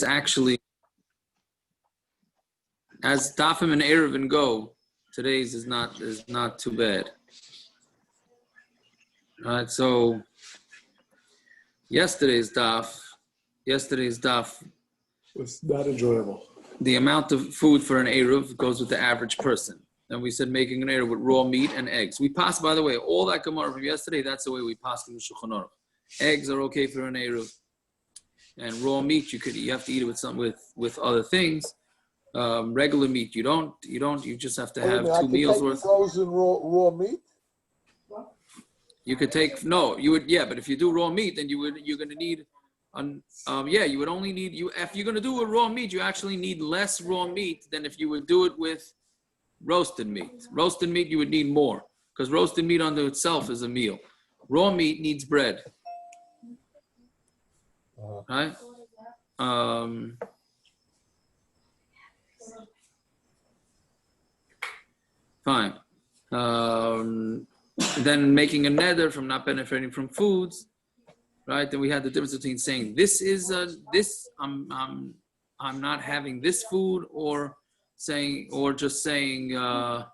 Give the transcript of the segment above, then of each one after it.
actually, as Daf Yomi Eruvin go, today's is not too bad. All right, so yesterday's daf was not enjoyable. The amount of food for an Eruv goes with the average person. And we said making an Eruv with raw meat and eggs. We passed, by the way, all that Gemara from yesterday, that's the way we passed in the Shulchan Aruch. Eggs are okay for an Eruv. And raw meat, you have to eat it with other things. Regular meat, you just have to have 2 meals worth. Frozen raw meat? You could take, but if you do raw meat, then you're going to need, you would only need, if you're going to do a raw meat, you actually need less raw meat than if you would do it with roasted meat. Roasted meat, you would need more, because roasted meat unto itself is a meal. Raw meat needs bread. Right? Fine. Then making a neder from not benefiting from foods, right? Then we had the difference between saying I'm not having this food, or just saying that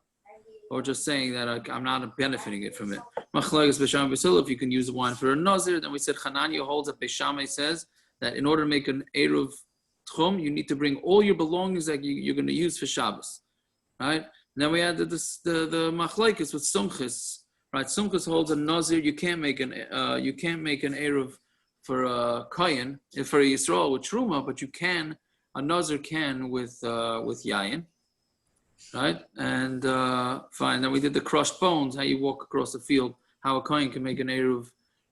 I'm not benefiting it from it. If you can use the wine for a nazir, then we said Hananya holds that Beis Shammai says that in order to make an Eruv tchum, you need to bring all your belongings that you're going to use for Shabbos, right? And then we had the machlokes with Sumchis, right? Sumchis holds a nazir. You can't make an Eruv for a Kayin, for a Yisrael with Truma, but you can. A nazir can with yayin, right? And fine. Then we did the crushed bones. How you walk across the field. How a kohen can make an eruv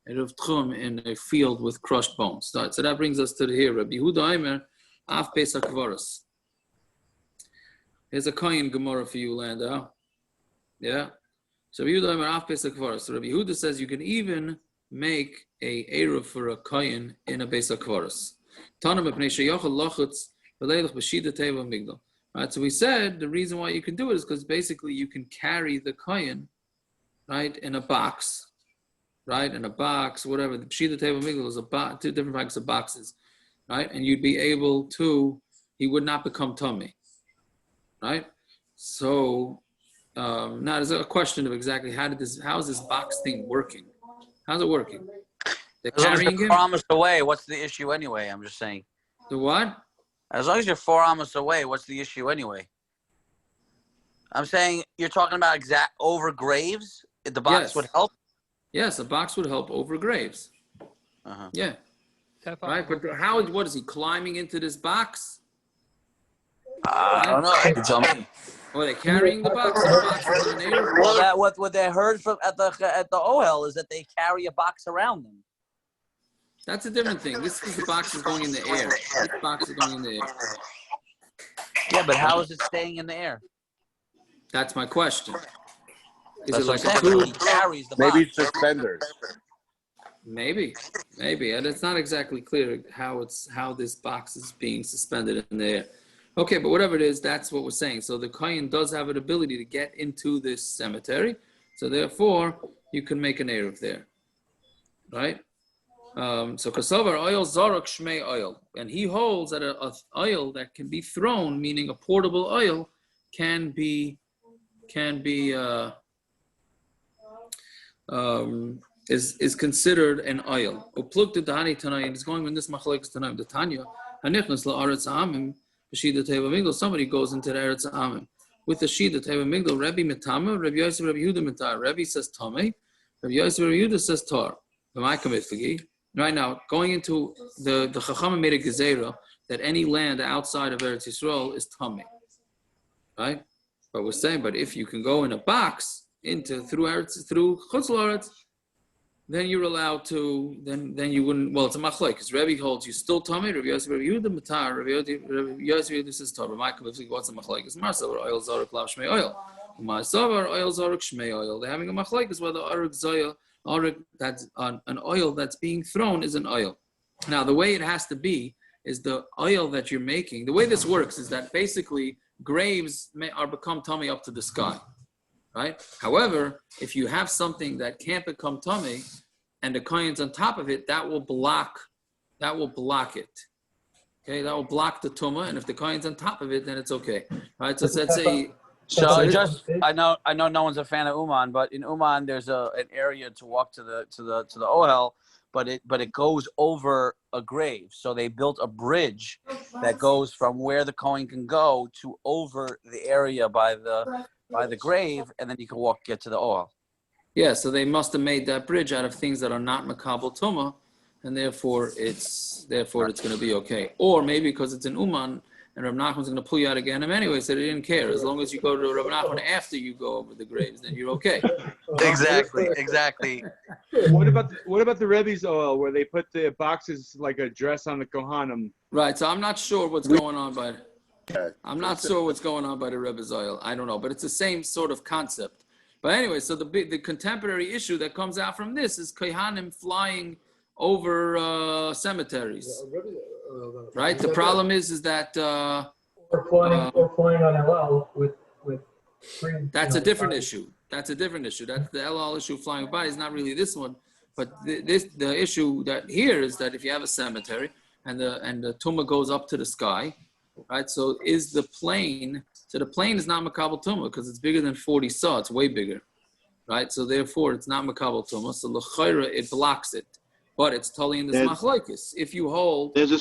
tchum in a field with crushed bones. So that brings us to here. Rabbi Yehuda Aimer, af pesach kvaros. Here's a kohen Gemara for you, Landa. Yeah. So Rabbi Yehuda Aimer, af pesach kvaros. So Rabbi Yehuda says you can even make a eruv for a kohen in a pesach kvaros. Right, so we said the reason why you can do it is because basically you can carry the kohen, right, in a box, right, whatever. The pshita teva migdal is two different types of boxes, right, and you'd be able to. He would not become tummy, right? So now there's a question of exactly how is this box thing working? How's it working? As long as you're 4 amas away, what's the issue anyway? I'm just saying. The what? As long as you're 4 amas away, what's the issue anyway? I'm saying you're talking about over graves. The box would help. Yes, a box would help over graves. Yeah. Right, but what is he climbing into this box? I don't know. You tell me. Or they're carrying the box. Well, what they heard from at the OL is that they carry a box around them. That's a different thing. This is the box is going in the air. This box is going in the air. Yeah, but how is it staying in the air? That's my question. Is That's it like a food? He carries the box. Maybe suspenders. Maybe, and it's not exactly clear how this box is being suspended in the air. Okay, but whatever it is, that's what we're saying. So the kohen does have an ability to get into this cemetery, so therefore you can make an eruv there, right? So kasavar oil zarok shmei oil, and he holds that a oil that can be thrown, meaning a portable oil, is considered an oil. Uplukta dahani tanai, and it's going in this machlokes tanaim the Tanya. Hanichnas la'aretz ha'amim b'shida teva migdal. Somebody goes into the eretz ha'amim with the shida teva migdal. Rabbi mitama, Rabbi Yosef, Rabbi Yehuda mitar. Rabbi says tamei, Rabbi Yosef, Rabbi Yehuda says tar. Right now, going into the Chachamim made a gezerah that any land outside of Eretz Yisrael is tamei, right? But we're saying, but if you can go in a box through Chutz La'aretz, then you're allowed to. Then you wouldn't. Well, it's a machlok because Rebbe holds you still tamei. Rabbi Yosef, Rabbi Yehuda matar. Rabbi Yosef, Rabbi Yehuda says tar. But my what's a machlok? It's marsavar oil zaruk lav shmei oil. Marsavar oil zaruk shmei oil. They're having a machlok is whether aruk zayil. That's an oil that's being thrown is an oil. Now, the way it has to be is the oil that you're making. The way this works is that basically graves are become tummy up to the sky, right? However, if you have something that can't become tummy and the kohen's on top of it, that will block it. Okay, that will block the tumah, and if the kohen's on top of it, then it's okay. All right, so let's say. So I know no one's a fan of Uman, but in Uman there's an area to walk to the Ohel, but it goes over a grave. So they built a bridge that goes from where the Kohen can go to over the area by the grave, and then you can get to the Ohel. Yeah, so they must have made that bridge out of things that are not makabel tumah, and therefore it's going to be okay. Or maybe because it's an Uman, and Rav Nachman's going to pull you out again anyway, so they didn't care. As long as you go to Rav Nachman after you go over the graves, then you're okay. Exactly. What about the Rebbe's oil where they put the boxes like a dress on the Kohanim? Right. So I'm not sure what's going on by. I'm not sure what's going on by the Rebbe's oil. I don't know, but it's the same sort of concept. But anyway, so the contemporary issue that comes out from this is Kohanim flying over cemeteries. Right. The problem is that or flying on LL with green. That's a different issue. That's the LL issue. Flying by is not really this one, but the issue that here is that if you have a cemetery and the tumah goes up to the sky, right? So is the plane? So the plane is not makabel tumah because it's bigger than 40 saw. It's way bigger, right? So therefore, it's not makabel tumah. So l'chayra it blocks it. But it's totally in this machlokes. If you hold, there's a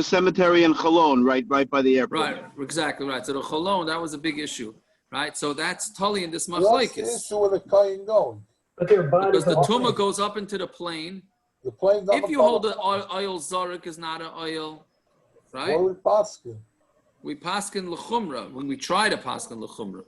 cemetery in Cholon, right by the airport. Right, exactly right. So the Cholon, that was a big issue, right? So that's totally in this machlokes. What's the issue with the kohen going? But their bodies Because the tumah goes up into the plane. The plane. If you hold the oil zarek is not an oil, right? What are we paskin? We paskin l'chumra when we try to paskin l'chumra.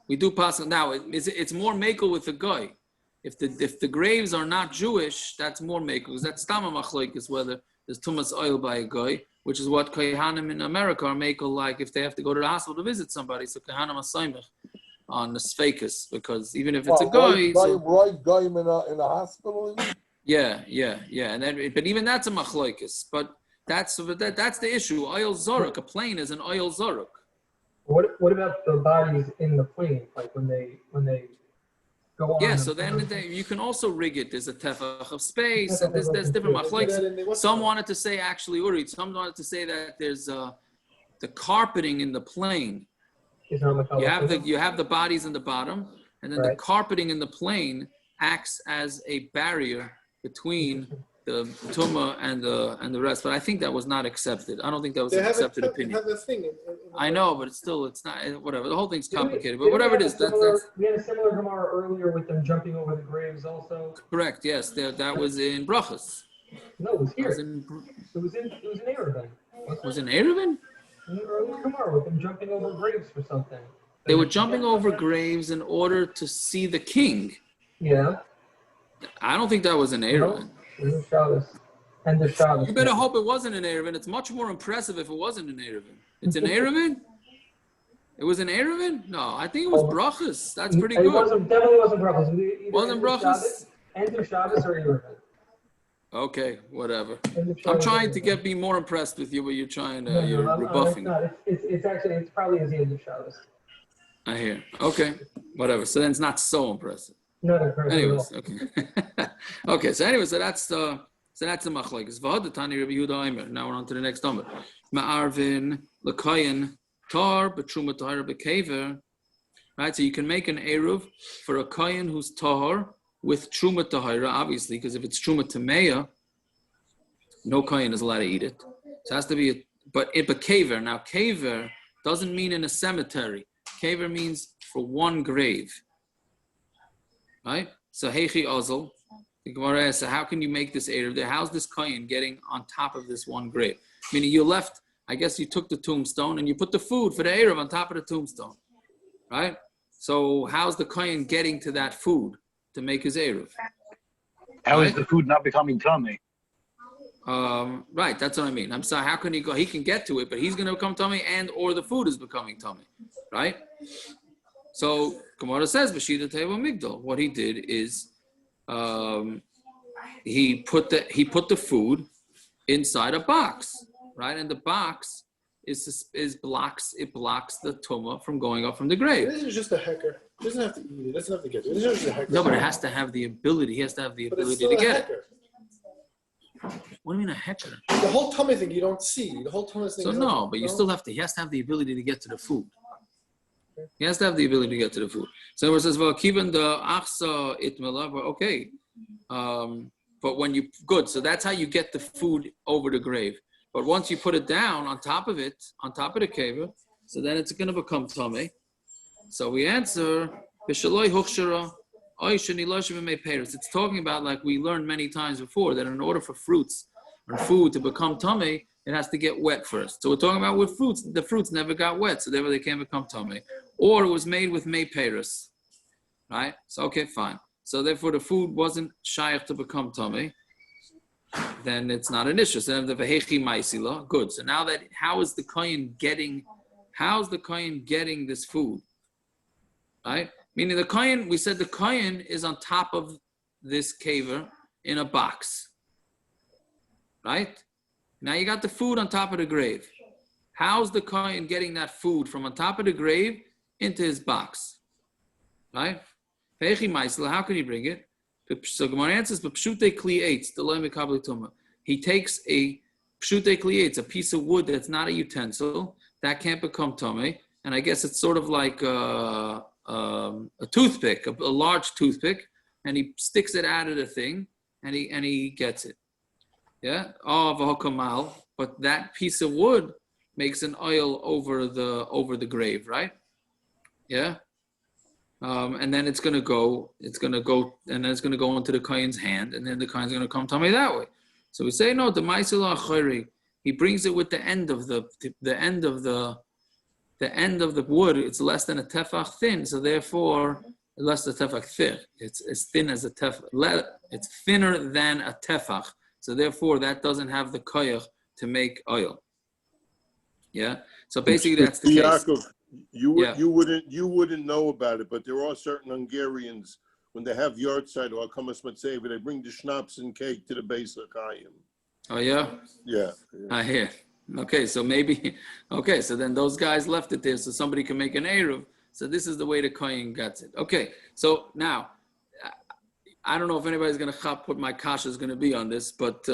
We do paskin now. It's more makel with the guy. If the graves are not Jewish, that's more makel because that's stama machlokes whether there's too much oil by a guy, which is what kohanim in America are makel like if they have to go to the hospital to visit somebody. So kohanim are saimech on the sfekas because even if it's a guy, right guy in a hospital. Yeah, and then but even that's a machlokes. But that's the issue. Oil zoruk, a plane is an oil zoruk. What about the bodies in the plane, like when they go on? Yeah, so then you can also rig it. There's a tefach of space, and there's different machlokes. Some wanted to say actually, Uri. Some wanted to say that there's the carpeting in the plane. You have the bodies in the bottom, and then the carpeting in the plane acts as a barrier between the tumah and the rest. But I think that was not accepted. I don't think that was an accepted opinion. I know, but it's not whatever. The whole thing's complicated, but whatever it is, we had a similar Gemara earlier with them jumping over the graves also. Correct. Yes, that was in brachas. No, it was here. It was in Eruvin. Was it in Eruvin? In the earlier Gemara with them jumping over graves for something. They were jumping over graves in order to see the king. Yeah. I don't think that was in Eruvin. No, Shabbos. And the Shabbos. You better hope it wasn't in Eruvin. It's much more impressive if it wasn't in Eruvin. It's in Eruvin? It was in Eruvin? No, I think it was brachas. That's pretty good. Definitely wasn't brachas. Wasn't brachas? And the Shabbos or Eruvin. Okay, whatever. I'm trying to be more impressed with you, but you're trying to, you're rebuffing. It's probably as the end of Shabbos. I hear. Okay, whatever. So then it's not so impressive. No, anyways, okay. Okay, so anyway, so that's the machlokes. V'hadatani Rabbi Yehuda Aimer. Now we're on to the next number. Ma'arvin l'kayin tar b'truma tahara b'kever. Right, so you can make an eruv for a kayin who's tahar with truma tahara, obviously, because if it's truma tameya, no kayin is allowed to eat it. So it has to be, but kever. Now kever doesn't mean in a cemetery. Kever means for one grave. Right? So heichi ozel. The Gemara asks, so how can you make this eruv? How's this kohen getting on top of this one grave? Meaning you left, I guess you took the tombstone and you put the food for the eruv on top of the tombstone. Right? So how's the kohen getting to that food to make his eruv? How is the food not becoming tummy? Right, that's what I mean. I'm sorry, how can he go? He can get to it, but he's going to become tummy and or the food is becoming tummy. Right? So Gemara says, B'shita Teva Migdal. What he did is he put the food inside a box, right? And the box blocks the tumah from going up from the grave. This is just a hacker. He doesn't have to eat it. He doesn't have to get it. This is just a hacker. No, but it has to have the ability. He has to have the ability to get it. What do you mean a hecker? The whole tummy thing you don't see. The whole tummy thing. So no, but you still have to. He has to have the ability to get to the food. He has to have the ability to get to the food. So it says, "Well, kivan the achsa itmela." Okay, but when you good, so that's how you get the food over the grave. But once you put it down on top of it, on top of the kever, so then it's going to become tummy. So we answer, "B'shaloi huchshara, oy shenilosh v'mei peiros." It's talking about, like we learned many times before, that in order for fruits or food to become tummy, it has to get wet first. So we're talking about with fruits, the fruits never got wet, so therefore they can't become tummy. Or it was made with mei peiros, right? So okay, fine. So therefore the food wasn't shaykh to become tummy. Then it's not an issue. So the vehechi ma'isila, good. So now that how's the kohen getting this food? Right? Meaning the kohen, we said the kohen is on top of this caver in a box. Right? Now you got the food on top of the grave. How's the kohen getting that food from on top of the grave into his box? Right? How can he bring it? So Gemara answers, he takes a pshute kli'etz, a piece of wood that's not a utensil, that can't become tummy, and I guess it's sort of like a toothpick, a large toothpick, and he sticks it out of the thing, and he gets it. Yeah, but that piece of wood makes an oil over the grave, right? Yeah. And then it's gonna go into the kohen's hand, and then the kohen's gonna come tummy that way. So we say no, the ma'isila achori, he brings it with the end of the wood. It's less than a tefach thin, so therefore less than a tefach thick. It's as thin as a tefach. It's thinner than a tefach, so therefore that doesn't have the koyach to make oil. Yeah. So basically that's the case. Yaakov, you wouldn't know about it, but there are certain Hungarians, when they have yahrzeit or Akamas Matseva, they bring the schnapps and cake to the base of Chaim. Oh yeah? Yeah. I hear. Okay, so so then those guys left it there so somebody can make an Eruv. So this is the way the Kohen gets it. Okay, so now, I don't know if anybody's going to chop what my kasha is going to be on this, but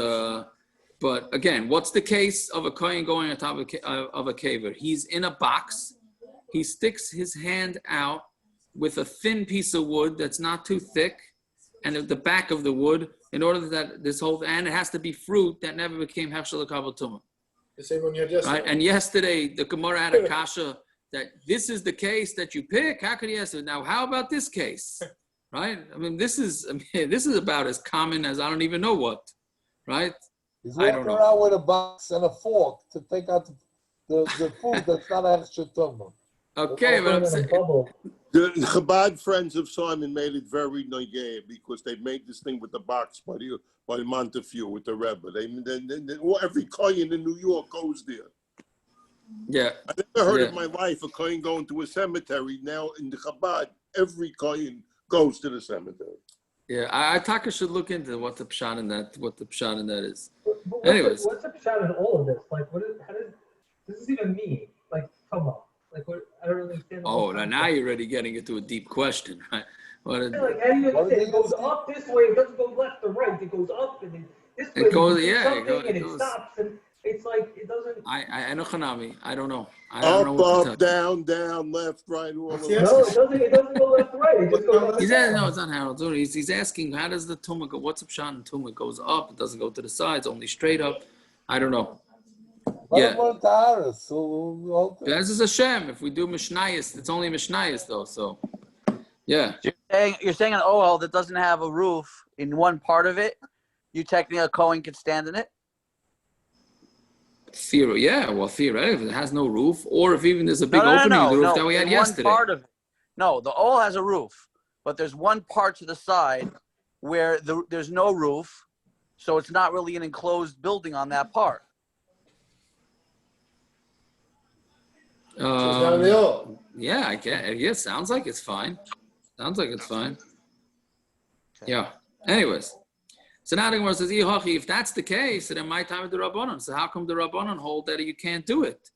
again, what's the case of a Kohen going on top of a caver? He's in a box. He sticks his hand out with a thin piece of wood that's not too thick, and at the back of the wood, in order that and it has to be fruit that never became hefshel l'kavod tumah. The same one you had yesterday. Right? And yesterday, the Gemara had a kasha that this is the case that you pick. How could he answer? Now, how about this case? Right? I mean, this is about as common as I don't even know what. Right? He's walking around with a box and a fork to take out the food that's not extra tumah. Okay, but I'm saying the Chabad friends of Simon made it very nogay because they made this thing with the box by Montefiore with the Rebbe. Every kohen in New York goes there. Yeah, I never heard in my life a kohen going to a cemetery. Now in the Chabad, every kohen goes to the cemetery. Yeah, I Taka should look into what the pshat in that is. But Anyways, what's the pshat in all of this? Like, how does this even mean? Like, come on. Like, I don't really understand. Oh, now you're already getting into a deep question, right? Like, how do you understand? It goes up this way. It doesn't go left or right. It goes up and then this way. It goes, and it stops, and it's like it doesn't. I know Hanami. I don't know. Up, down, left, right. All no, it doesn't go left or right. It just goes up. No, it's not Harold. He's asking, how does the tumah go? What's the pshat in tumah? It goes up. It doesn't go to the sides. Only straight up. I don't know. Yeah. This is a shem. If we do mishnayis, it's only mishnayis though. So, yeah. You're saying an oil that doesn't have a roof in one part of it, you technically a kohen could stand in it? Theoretically, if it has no roof, or if even there's a big opening in the roof that we had yesterday. One part of it. No, the oil has a roof, but there's one part to the side where there's no roof, so it's not really an enclosed building on that part. Yeah, I guess. Sounds like it's fine. Yeah. Anyways, so now the Gemara says, if that's the case, then my time with the Rabbanon. So how come the Rabbanon hold that you can't do it?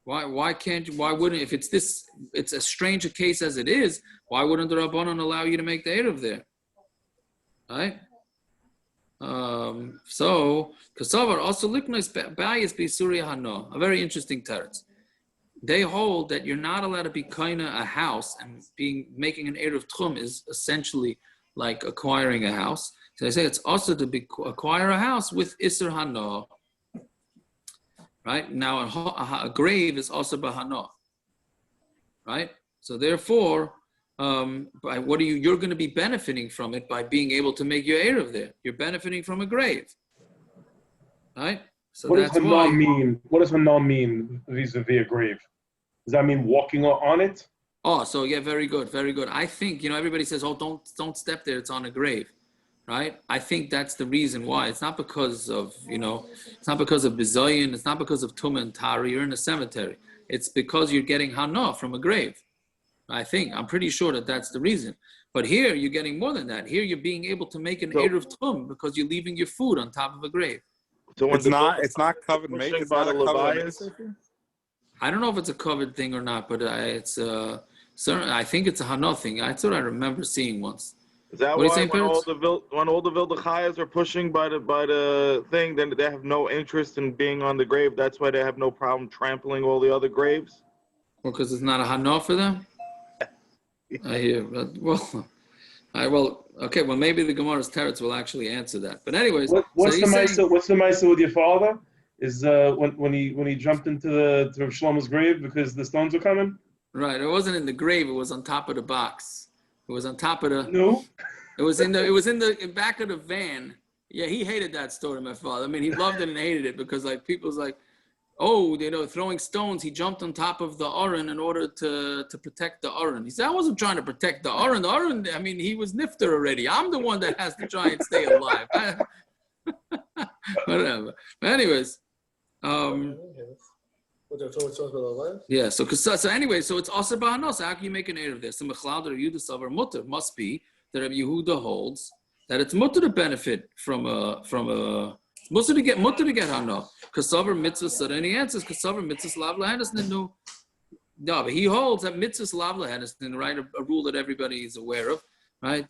Why wouldn't, if it's as strange a case as it is, why wouldn't the Rabbanon allow you to make the Eruv there? Right? So kasavar also liknois bayis b'surya hano. A very interesting teretz. They hold that you're not allowed to be kaina a house, and making an eruv tchum is essentially like acquiring a house. So they say it's also to acquire a house with isur hano. Right now, a grave is also bahano. Right. So therefore, by what you're going to be benefiting from it by being able to make your eruv there. You're benefiting from a grave. Right. So what does that's why. mean? What does hana mean vis-a-vis a grave? Does that mean walking on it? Oh, so yeah, very good, very good. I think, everybody says, oh, don't step there, it's on a grave, right? I think that's the reason why. It's not because of, it's not because of bizayin, it's not because of tumah and tari, you're in a cemetery. It's because you're getting hana from a grave. I'm pretty sure that that's the reason. But here, you're getting more than that. Here, you're being able to make an eruv tum because you're leaving your food on top of a grave. So it's not covered meat. It's not a covered meat. I don't know if it's a covered thing or not, but it's certainly. I think it's a hana thing. That's what I remember seeing once. Is that what why saying, when all the Vildachayas are pushing by the thing, then they have no interest in being on the grave? That's why they have no problem trampling all the other graves? Well, because it's not a hana for them? I hear. Okay. Well, maybe the Gemara's teretz will actually answer that. But anyways, what's the ma'isa with your father? Is when he jumped into Rav Shlomo's grave because the stones were coming? Right. It wasn't in the grave. It was on top of the box. It was on top of the. No. It was in the back of the van. Yeah, he hated that story, my father. I mean, he loved it and hated it because people's like, oh, throwing stones. He jumped on top of the aron in order to protect the aron. He said, I wasn't trying to protect the aron. The aron, I mean, he was nifter already. I'm the one that has to try and stay alive. Whatever. But anyways. Yeah, so anyway, so it's also bahana. So how can you make an eruv there? So Mechlal Rav Yehuda Savar mutter must be that Rav Yehuda holds that it's mutter to benefit from a mutter to get hana. Kasavar mitzvah. So then he answers kasavar mitzvah lav lahenas ninu. No, but he holds that mitzvah lav lahenas ninu, right? A rule that everybody is aware of, right?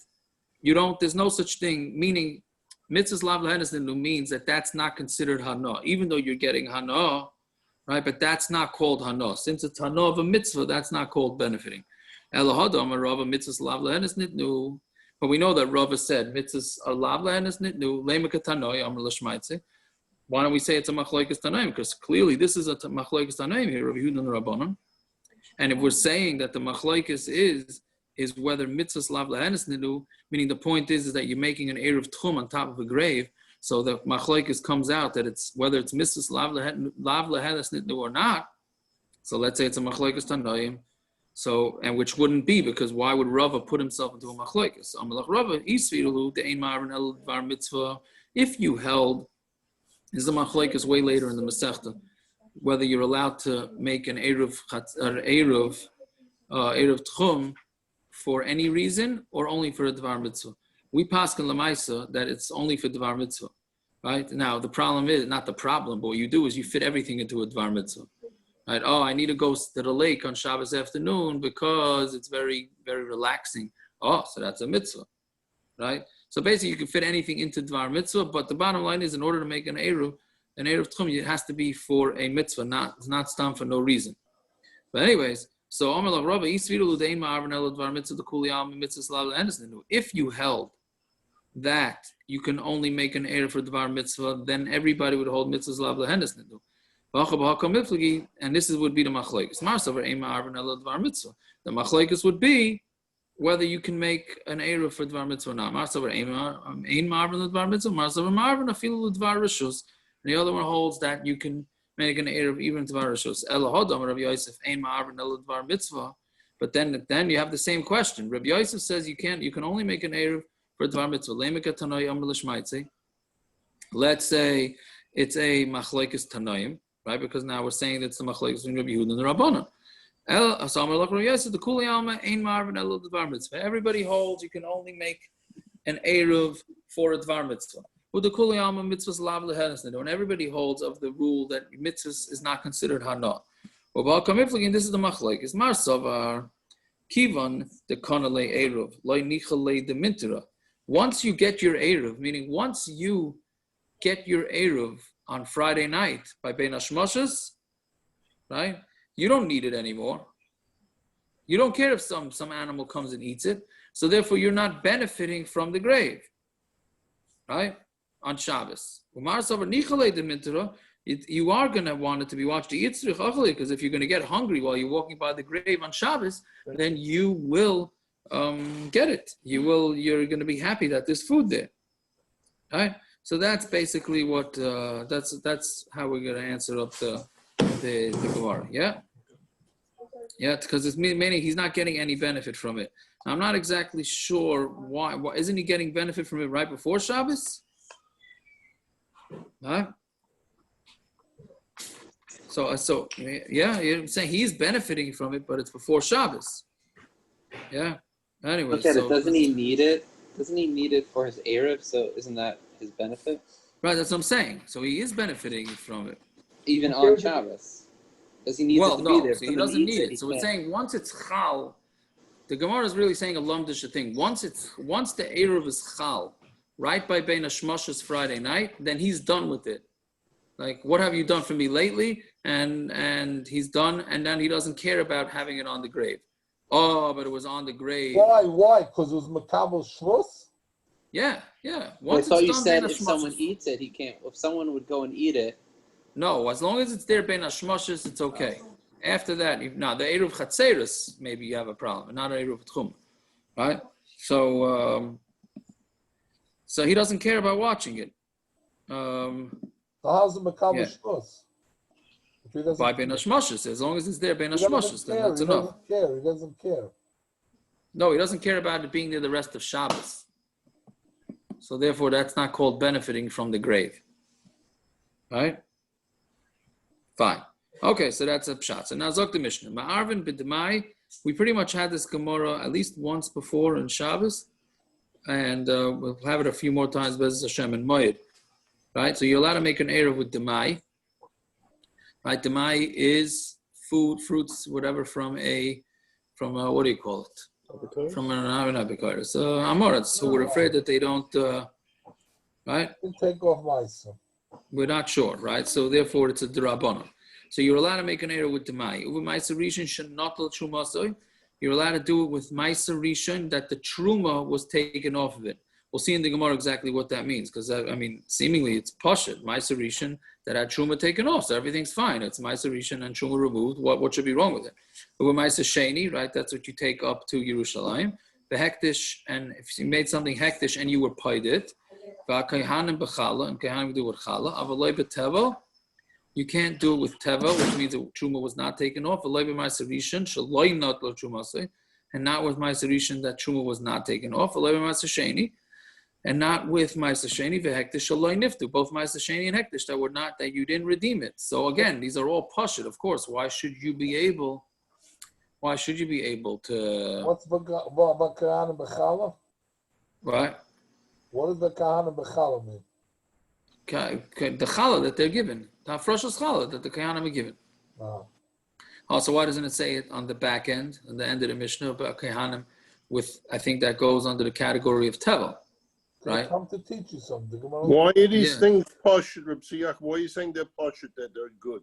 There's no such thing. Meaning, mitzvah lav lahenas ninu means that that's not considered hana, even though you're getting hana. Right, but that's not called hana. Since it's hana of a mitzvah, that's not called benefiting. But we know that Rava said mitzvahs are lav lahenas nitnu lemakatanoy amr l'shmaitze. Why don't we say it's a machlokes tanoim? Because clearly this is a machlokes tanoim here, Rav Yehuda and Rabbanan. And if we're saying that the machlokes is whether mitzvahs lav lahenas nitnu, meaning the point is that you're making an eruv tchum on top of a grave. So the machlokes comes out that it's whether it's mitzvahs lav lahenas nitnu or not. So let's say it's a machlokes tanoim. So, and which wouldn't be, because why would Rava put himself into a machlokes? If you held, this is a machlokes way later in the Masechta, whether you're allowed to make an eruv tchum for any reason or only for a dvar mitzvah. We paskin lemaisa that it's only for dvar mitzvah, right? Now the problem is not the problem, but what you do is you fit everything into a dvar mitzvah, right? Oh, I need to go to the lake on Shabbos afternoon because it's very, very relaxing. Oh, so that's a mitzvah, right? So basically, you can fit anything into dvar mitzvah, but the bottom line is, in order to make an eruv tchum, it has to be for a mitzvah, not stam for no reason. But anyways. So if you held that you can only make an eruv for dvar mitzvah, then everybody would hold mitzvahs lav lahenas nidu. And this would be the machlokes. The machlokes would be whether you can make an eruv for dvar mitzvah or not. And the other one holds that you can make an eruv even dvar rishus. But then you have the same question. Rabbi Yosef says you can only make an eruv for dvar mitzvah. Let's say it's a machlokes tanoim, right? Because now we're saying that it's the machlokes between Rabbi Yehuda and the Rabbanan. Everybody holds you can only make an eruv for a dvar mitzvah. And everybody holds of the rule that mitzvahs is not considered hana. This is the machlokes. Marsavar kivan the konale eruv loy nichale the mintira. once you get your Eruv, meaning once you get your Eruv on Friday night by Bein Hashmoshes, right? You don't need it anymore. You don't care if some animal comes and eats it. So therefore, you're not benefiting from the grave, right? On Shabbos. You are going to want it to be watched, because if you're going to get hungry while you're walking by the grave on Shabbos, then you will get it. You're going to be happy that there's food there, right? So that's basically what that's how we're going to answer up the Gemara. Yeah, because it's meaning he's not getting any benefit from it. I'm not exactly sure why. Isn't he getting benefit from it right before Shabbos? Huh? So yeah, you're saying he's benefiting from it, but it's before Shabbos. Yeah. Anyway, Okay, but doesn't he need it? Doesn't he need it for his Eruv? So isn't that his benefit? Right, that's what I'm saying. So he is benefiting from it. Even on Shabbos. Does he need it to be there? So he doesn't need it. So it's saying once it's chal, the Gemara is really saying a lumdish thing. Once the Eruv is chal, right by Bein Hashmoshes Friday night, then he's done with it. Like, what have you done for me lately? And he's done, and then he doesn't care about having it on the grave. Oh, but it was on the grave. Why? Because it was Makabel Shvus? Yeah. Once I thought you said if someone eats it, he can't. If someone would go and eat it. No, as long as it's there Bein Hashmoshes, it's okay. After that, the Eruv chatzeiros, maybe you have a problem, not an Eruv tchum, right? So he doesn't care about watching it. So how's the Makabel Shvus? By Bein Hashmoshes, as long as it's there Bein Hashmoshes, then that's enough. He doesn't care. No, he doesn't care about it being there the rest of Shabbos. So therefore, that's not called benefiting from the grave. Right? Fine. Okay, so that's a pshat. So now Zok the Mishna. Ma'arvin b'Demai, we pretty much had this Gemara at least once before in Shabbos, and we'll have it a few more times, Bez Hashem and Moed. Right? So you're allowed to make an Eruv with Demai. Right? Demai is food, fruits, whatever from what do you call it? From an abikar. So Amoritz, so we're afraid that they don't, right? Take off Maisa. We're not sure, right? So therefore, it's a D'Rabbanan. So you're allowed to make an Eruv with Demai. Uve Maisa Rishon Shenotl Trumasoi. You're allowed to do it with Maisa Rishon that the Truma was taken off of it. We'll see in the Gemara exactly what that means, because seemingly it's Pashut, Maisa Rishon that had Truma taken off, so everything's fine. It's Maisa Rishon and Truma removed. What should be wrong with it? Uve Maisa Sheni, right? That's what you take up to Yerushalayim. The hektish, and if you made something hektish and you were paid it, and Kayhanim do it with chala. Avaloi b'tevel, you can't do it with tevel, which means the truma was not taken off. Avaloi b'ma'aser rishon shaloi not lo trumase, and not with ma'aser rishon that truma was not taken off. Avaloi b'ma'aser sheni, and not with ma'aser sheni v'hektish shaloi niftu. Both ma'aser sheni and hektish that you didn't redeem it. So again, these are all pashut. Of course, why should you be able to? What's B'Kahanim b'chala? Right. What does the Kahanim b'chala mean? The challah that they're given, the hafrashas challah that the kahanim are given. Also, why doesn't it say it on the back end, on the end of the Mishnah about kahanim? With I think that goes under the category of tevel, right? They come to teach you something. Why are these things pashut, Reb Tziyach? Why are you saying they're pashut, that they're good?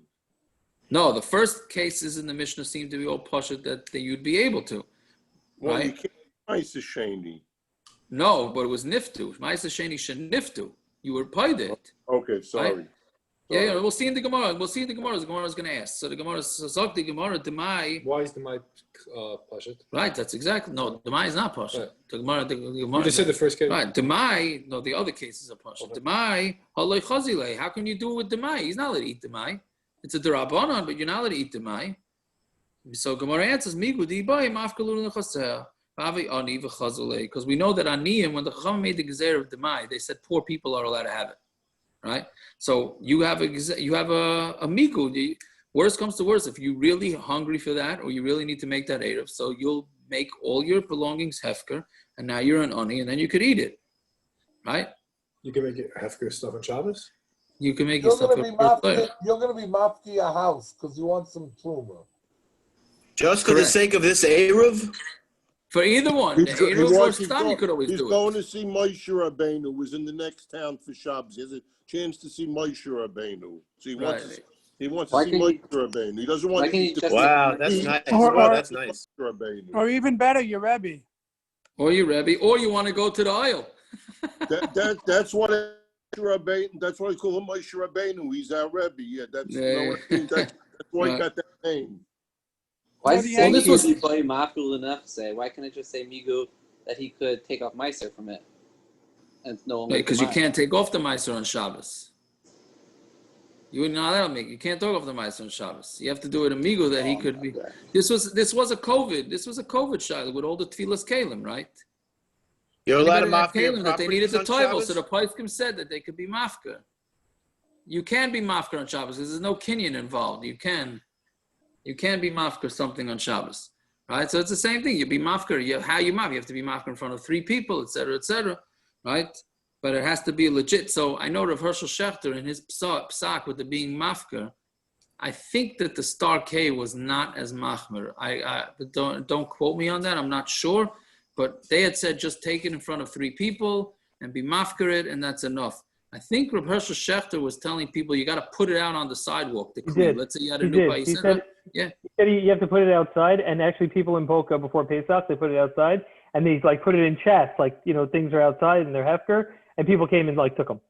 No, the first cases in the Mishnah seem to be all pashut that you'd be able to. Well, right? you can't Ma'aser sheni. No, but it was niftu. Ma'aser sheni sheniftu. You were paid it. Okay, sorry. Right? Yeah, we'll see in the Gemara. The Gemara is going to ask. So the Gemara says, the Gemara, Demai. Why is Demai pashut? Right, that's exactly. No, Demai is not pashut. Right. The Gemara, you just said the first case. Right, Demai, no, the other cases are pashut. Okay. Demai, haloi chazile. How can you do it with Demai? He's not allowed to eat Demai. It's a D'Rabbanan, but you're not allowed to eat Demai. So Gemara answers, Migudi boy, mafkir l'chatzeiros. Because we know that Aniyim, when the Chacham made the Gezer of Demai, they said poor people are allowed to have it, right? So you have a miku. Worst comes to worst, if you're really hungry for that, or you really need to make that Eruv, so you'll make all your belongings hefker, and now you're an ani, and then you could eat it, right? You can make it hefker stuff on Shabbos. You can make it stuff. You're going to be mafkir your house because you want some truma. Just for the sake of this Eruv? For either one, He's, Eruv or Stam, you could always he's do going it. to see Moshe Rabbeinu, who's in the next town for Shabbos. He has a chance to see Moshe Rabbeinu. So he wants to, he wants to Why see can Moshe Rabbeinu. He doesn't want Why to can you eat the just Wow, that's meat. nice. He Wow, wants that's to see nice. Moshe Rabbeinu. Or even better, your Rebbe. Or you Rebbe, or you want to go to the oil. That's what Rabbeinu. That's why I call him Moshe Rabbeinu. He's our Rebbe. Yeah, that's you know what I mean. That's why he got that name. Why is Well, this was mafkir enough? Say, why can't I just say migu that he could take off meiser from it, and no one? because you can't take off the meiser on Shabbos. You would not allowed me. You can't take off the meiser on Shabbos. You have to do it in migu that he could be. This was a COVID. This was a COVID shayla with all the tefillas kalim, right? You're allowed to Anybody that mafkir kalim that they needed properties the on toivel, Shabbos? so the poskim said that they could be mafkir. You can be mafkir on Shabbos because there's no kinyan involved. You can be mafkir something on Shabbos, right? So it's the same thing. You be mafkir. How you mafkir? You have to be mafkir in front of 3 people, etc., right? But it has to be legit. So I know Rav Hershel Schechter in his psak with the being mafkir, I think that the Star K was not as machmer. Don't quote me on that. I'm not sure, but they had said just take it in front of 3 people and be mafkir it, and that's enough. I think Rav Hershel Schechter was telling people you got to put it out on the sidewalk. He did. Let's say you had a He new did. He said you have to put it outside, and actually people in Boca before Pesach, they put it outside, and they put it in chests, things are outside and they're hefker, and people came and took them.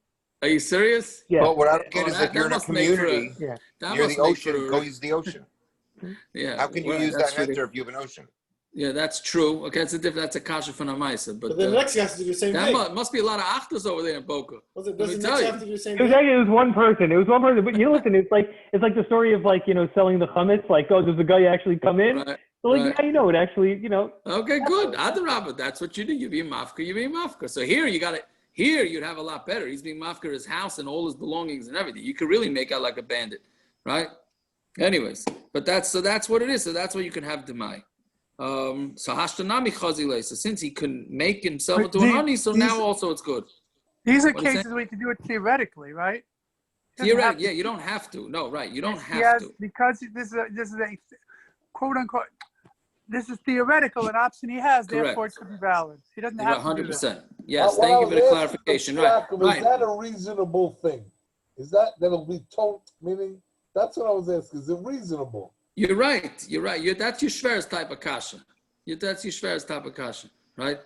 Are you serious? Yeah. But what I don't get is if you're in a community, near the ocean, go use the ocean. Yeah. How can you use that answer if you have an ocean? Yeah, that's true. Okay, that's a kasha for Namaisa. But the next guy has to do the same thing. Must be a lot of achdus over there in Boca. Does the next guy have to do the same thing? It was one person. But listen, it's like the story of selling the chametz. Does the guy actually come in? Right. So now you know it actually. Okay, good. Adarabba, that's what you do. You be mafkir. So here Here you'd have a lot better. He's being mafkir his house and all his belongings and everything. You could really make out like a bandit, right? Anyways, but that's what it is. So that's what you can have Demai. So hashtanami chazile. So since he couldn't make himself into a honey, so now also it's good. These are cases where you can do it theoretically, right? Theoretically, yeah, you don't have to. No, right, you don't have to. Because this is a quote unquote. This is theoretical, an option he has, therefore it could be valid. He doesn't have to do that. 100%. Yes, thank you for the clarification. Right. Is that a reasonable thing? Is that'll be told? Meaning, that's what I was asking. Is it reasonable? You're right. That's your Shver's type of kasha. That's your Shver's type of kasha, right?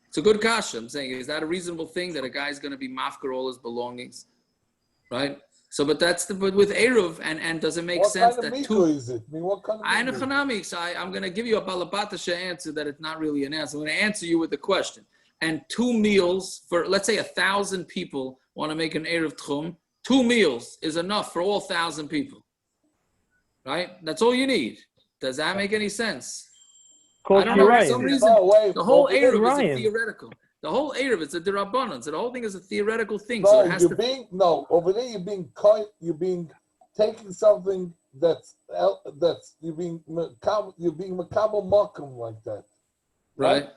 It's a good kasha. I'm saying, is that a reasonable thing that a guy's going to be mafkir all his belongings, right? So, but with Eruv, and does it make sense that two? Is it? I mean, what kind of I'm going to give you a balabatasha answer that it's not really an answer. I'm going to answer you with a question. And 2 meals for, let's say 1,000 people want to make an Eruv tchum. 2 meals is enough for all 1,000 people, right? That's all you need. Does that make any sense? I don't know, for some reason, the whole Eruv is a theoretical. The whole Eruv is a derabbanan. So the whole thing is a theoretical thing. No, so it has over there you're being taking something that's you're being makabel makom like that. Right.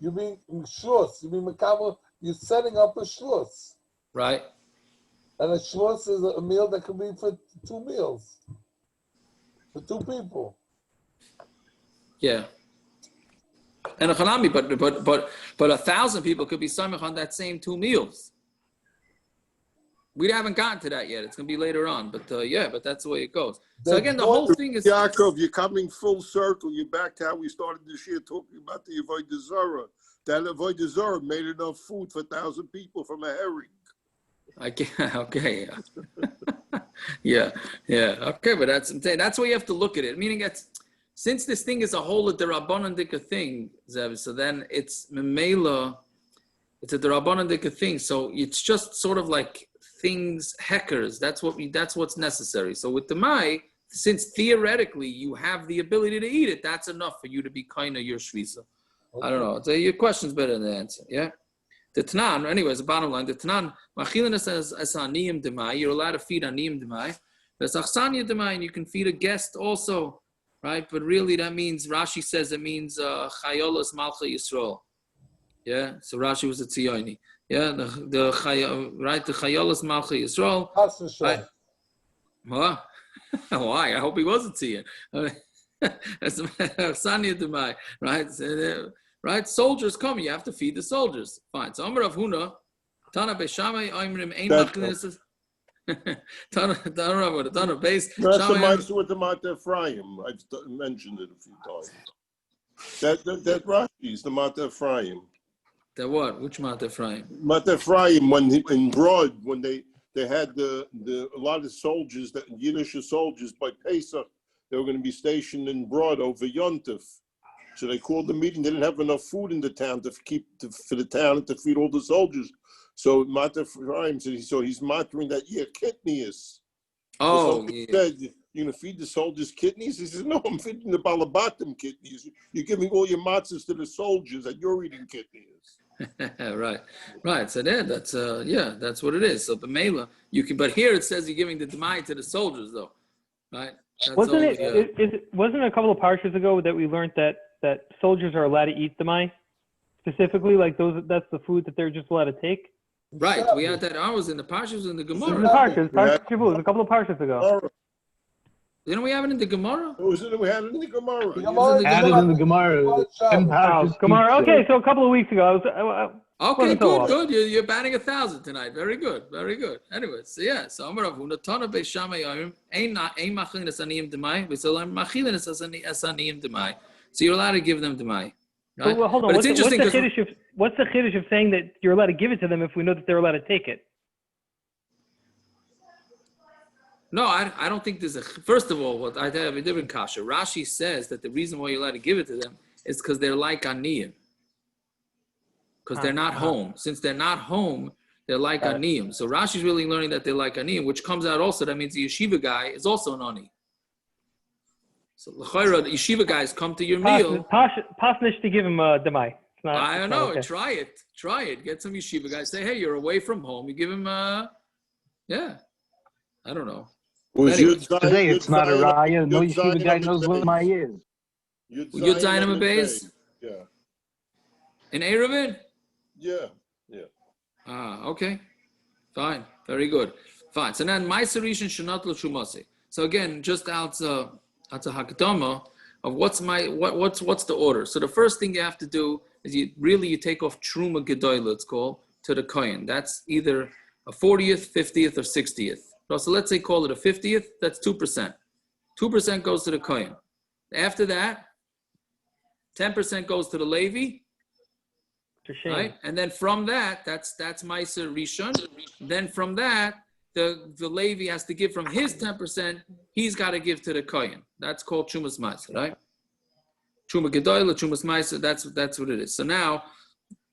You're being shlos. You're being makabel. You're setting up a shlos. Right. And a shlos is a meal that can be for 2 meals. For 2 people. Yeah. And a chanami, but 1,000 people could be samech on that same 2 meals. We haven't gotten to that yet. It's going to be later on, but but that's the way it goes. So again, the whole thing is Yaakov. You're coming full circle. You're back to how we started this year talking about the avodah zarah. That avodah zarah made enough food for 1,000 people from a herring. Okay. Yeah. Okay, but that's why you have to look at it. Meaning since this thing is a whole derabbanan dika thing, Zev, so then it's memela, it's a derabbanan dika thing. So it's just sort of like things hackers. That's what's necessary. So with Demai, since theoretically you have the ability to eat it, that's enough for you to be kind of your shvisa. Okay. I don't know. So your question's better than the answer. Yeah. The Tanan, anyways, the bottom line, the Tanan, machilin says as aniyim Demai, you're allowed to feed aniyim Demai. There's achsanya Demai, and you can feed a guest also. Right, but really that means Rashi says it means chayolos malcha Yisrael. Yeah, so Rashi was a tziyoni. Yeah, the chayolos malcha Yisrael. Right. What? Why? I hope he was a tziyon. Sanya Demai, right? So, right? Soldiers come, you have to feed the soldiers. Fine. So Amar Rav Huna, Tana Beishamai Oimrim Ein Machlinis. Tana Rav Huna, Tana Beis. That's the mice with the Mata Ephraim. I've mentioned it a few times. That Rashi is the Mata Ephraim. The what? Which Mata Ephraim? Mata Ephraim, in Broad, when they had a lot of soldiers, Yiddish soldiers by Pesach, they were going to be stationed in Broad over Yontif. So they called the meeting. They didn't have enough food in the town for the town to feed all the soldiers. So Mata Ephraim said, so he's mattering that kidneys. Oh, so said, you're going to feed the soldiers kidneys? He says, no, I'm feeding the Balabatim kidneys. You're giving all your matzahs to the soldiers and you're eating kidneys. right. So that's that's what it is. So the Mela, you can, but here it says you're giving the Demai to the soldiers, though, right? That's wasn't only, wasn't it a couple of parshas ago that we learned that soldiers are allowed to eat Demai? Specifically, like that's the food that they're just allowed to take? Right. We had that. I was in the parshas in the Gemara. In the parshas. It was a couple of parshas ago. Didn't we have it in the Gemara? We had it in the Gemara. Had it in the Gemara. Gemara. Okay, so a couple of weeks ago. Okay, good. You're batting 1,000 tonight. Very good. Anyway, so yeah. So Amar Rav Huna, Tana Beishamai Yomim, Ein Machlin Esaniyim Demai, V'Salam Machilin Esaniyim Demai. So you're allowed to give them Demai. Right? Well, hold on. What's the chiddush of saying that you're allowed to give it to them if we know that they're allowed to take it? No, I don't think there's a. First of all, what I have a different kasha. Rashi says that the reason why you're allowed to give it to them is because they're like aniyim. Because they're not home. Since they're not home, they're like aniyim. So Rashi's really learning that they're like aniyim, which comes out also that means the yeshiva guy is also an ani. So l'chayra, the yeshiva guys come to your meal. Pasnish to give him demai. I don't know. Okay. Try it. Get some yeshiva guys. Say, hey, you're away from home. You give him I don't know. Anyway. Today it's not a raya. No yeshiva guy knows what my is. Yud Zayin Base? Yeah. In Eruvin? Yeah. Okay. Fine. Very good. Fine. So then, Ma'aser Rishon Shenat L'Shumase. So again, just out a hakdama of what's the order. So the first thing you have to do is you take off Truma Gedoyla, it's called, to the Kohen. That's either a 40th, 50th, or 60th. So let's say call it a 50th, that's 2%. 2% goes to the Kohen. After that, 10% goes to the Levi. Right? And then from that's Ma'aser Rishon. Then from that, the Levi has to give from his 10%, he's got to give to the Kohen. That's called Chumas Ma'aser, right? Truma Gedoyla, Chumas Ma'aser, that's what it is.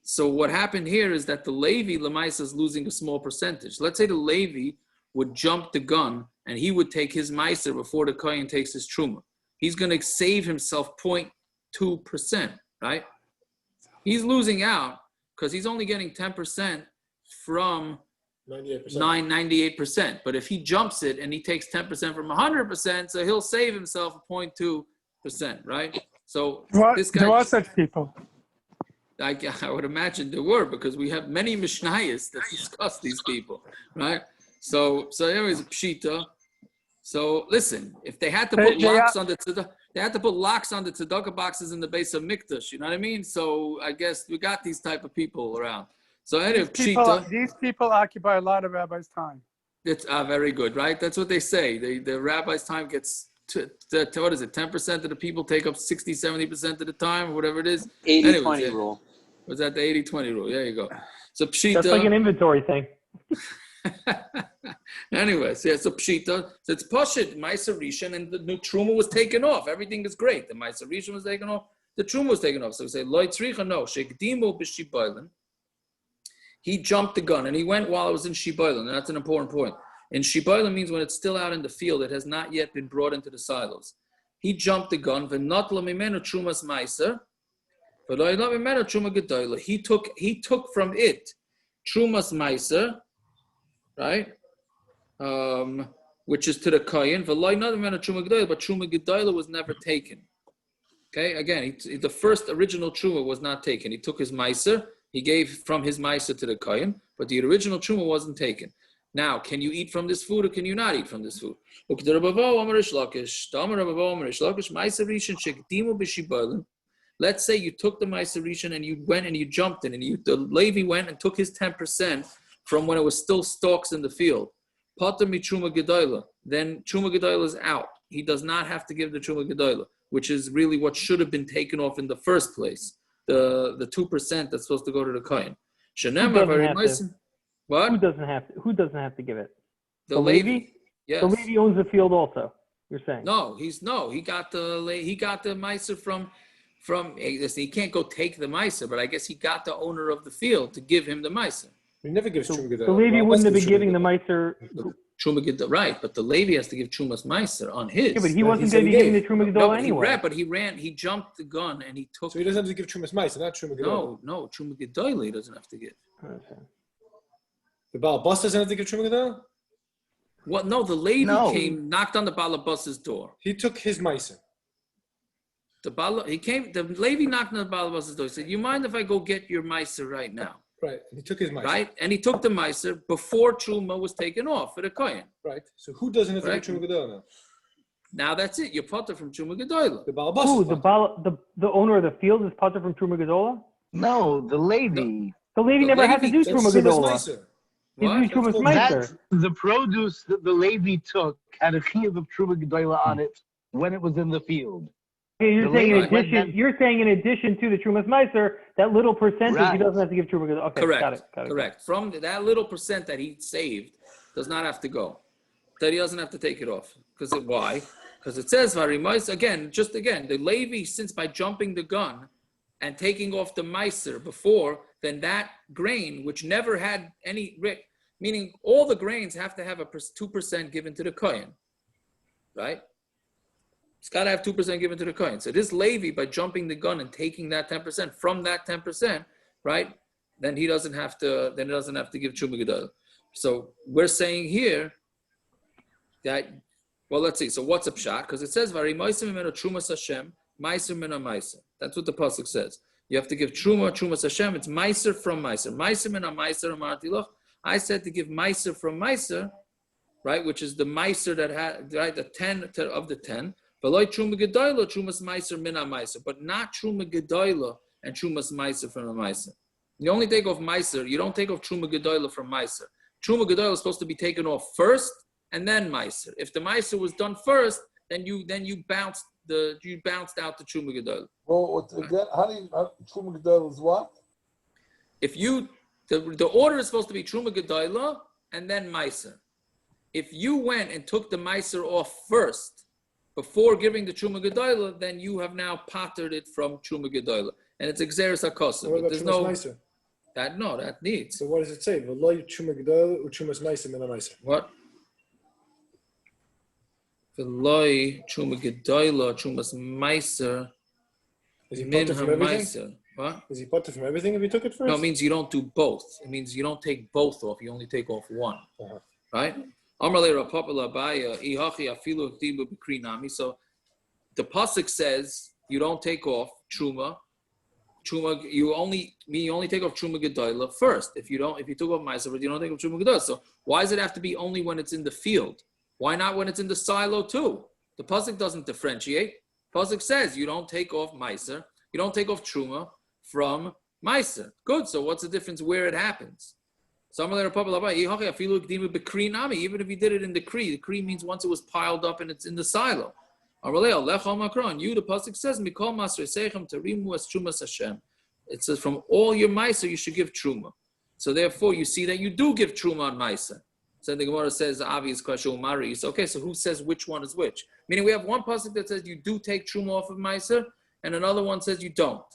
So what happened here is that the Levi, Lamaisa, is losing a small percentage. Let's say the Levi would jump the gun and he would take his Ma'aser before the Kohen takes his Truma. He's going to save himself 0.2%, right? He's losing out because he's only getting 10% from 98%. But if he jumps it and he takes 10% from 100%, so he'll save himself 0.2%, right? So this guy, there are such people. I would imagine there were, because we have many Mishnayos that discuss these people, right? So anyways, Pshita. So listen, if they had to put locks on the tzedakah, they had to put locks on the tzedakah boxes in the base of Mikdash. You know what I mean? So I guess we got these type of people around. So anyway, Pshita. These people occupy a lot of rabbis' time. It's very good, right? That's what they say. The rabbi's time gets what is it? 10% of the people take up 60, 70% of the time, or whatever it is. 80-20 rule. Was that the 80-20 rule? There you go. So Pshita. That's like an inventory thing. Anyways, so Pshita, so it's Pashit, Ma'aser Rishon, and the new Truma was taken off. Everything is great. The Ma'aser Rishon was taken off. The Truma was taken off. So we say, Lo Tzricha, no, Shekdimo b'Shiboilin. He jumped the gun, and he went while it was in Shiboilin. That's an important point. In Shiboilin means when it's still out in the field, it has not yet been brought into the silos. He jumped the gun, v'not lo mimenu Trumas Ma'aser, v'lo lo mimenu Truma Gedoyla. He took from it Trumas Ma'aser, right? Which is to the Kohen. But Truma Gedoyla was never taken. Okay, again, the first original Truma was not taken. He took his Ma'aser, he gave from his Ma'aser to the Kohen, but the original Truma wasn't taken. Now, can you eat from this food or can you not eat from this food? Let's say you took the Ma'aser Rishon and you went and you jumped in, and the Levi went and took his 10% from when it was still stalks in the field. Pater mi Truma Gedola. Then Truma Gedola is out. He does not have to give the Truma Gedola, which is really what should have been taken off in the first place. The 2% that's supposed to go to the Kohen. What? Who doesn't have to give it? The Levi? Yes. The Levi owns the field also. You're saying? No, he got the Meiser from he can't go take the Meiser, but I guess he got the owner of the field to give him the Meiser. He never gives Truma Gedola. The Levi wouldn't have been giving the Meiser. Truma Gedola, right? But the Levi has to give Trumas Meiser on his. Yeah, but he wasn't going to be giving the Truma Gedola anyway. He jumped the gun and he took. So he doesn't have to give Trumas Meiser, not Truma Gedola. No, Truma Gedola he doesn't have to give. Okay. The Baal Bus doesn't have to give Truma Gedola? What? No, the Levi came, knocked on the Baal Bus's door. He took his Meiser. The Levi knocked on the Baal Bus's door. He said, "You mind if I go get your Meiser right now?" Right, and he took his Meiser. Right, and he took the Meiser before Truma was taken off for the Kohen. Right, so who doesn't have to give Truma Gedola now? Now that's it. You're potter from Truma Gedola. The Baal Bus. Who? The owner of the field is potter from Truma Gedola? No, the Levi. No. The Levi never had to do Truma Gedola. He's doing Trumas Meiser. The produce that the Levi took had a chiyuv of Truma Gedola on it when it was in the field. Okay, you're saying in addition to the Trumas Meiser, that little percentage he doesn't have to give Truma Gedola. Okay, correct. Got it. Correct. From that little percent that he saved does not have to go. That he doesn't have to take it off. Why? Because it says again, the Levi, since by jumping the gun and taking off the Meiser before, then that grain, which never had any, meaning all the grains have to have a 2% given to the Kohen, right? It's got to have 2% given to the Kohen. So this Levi, by jumping the gun and taking that 10% from that 10%, right? Then he doesn't have to. Then he doesn't have to give Truma Gedola. So we're saying here that, well, let's see. So what's a pshat? Because it says Vari Meiser Mimeno Trumas Hashem Meiser Mino Meiser. That's what the pasuk says. You have to give Trumas Hashem. It's Meiser from Meiser. Meiser Mino Meiser Amarti Loch. I said to give Meiser from Meiser, right? Which is the Meiser that had, right, the 10 of the 10. But like Truma Gedola, Trumas Meiser Mina Meiser, but not Truma Gedola and Trumas Meiser from a Meiser. You only take off Meiser. You don't take off Truma Gedola from Meiser. Truma Gedola is supposed to be taken off first and then Meiser. If the Meiser was done first, then you bounced out the Truma Gedola. Well, again, Truma Gedola is what? If the order is supposed to be Truma Gedola and then Meiser. If you went and took the Meiser off first before giving the Truma Gedola, then you have now pottered it from Truma Gedola, and it's Xeris HaKosa. What about there's Trumas no Meiser? that needs. So what does it say? V'lo Truma Gedola or Trumas Meiser Mina Meiser? What? V'loi Truma Gedola, Trumas Meiser. Is he potter from everything? What? Is he potter from everything if he took it first? No, it means you don't do both. It means you don't take both off. You only take off one. Right? So the pasuk says you don't take off truma. You only take off Truma Gedola first. If you took off Meiser, but you don't take off Truma Gedola. So why does it have to be only when it's in the field? Why not when it's in the silo too? The pasuk doesn't differentiate. Pasuk says you don't take off Meiser, you don't take off Truma from Meiser. Good. So what's the difference where it happens? Even if you did it in the Kri means once it was piled up and it's in the silo. You, the pasuk says, it says from all your Meiser you should give Truma. So therefore you see that you do give Truma on Meiser. So the Gemara says the obvious question, Mari. Okay, so who says which one is which? Meaning we have one pasuk that says you do take Truma off of Meiser, and another one says you don't.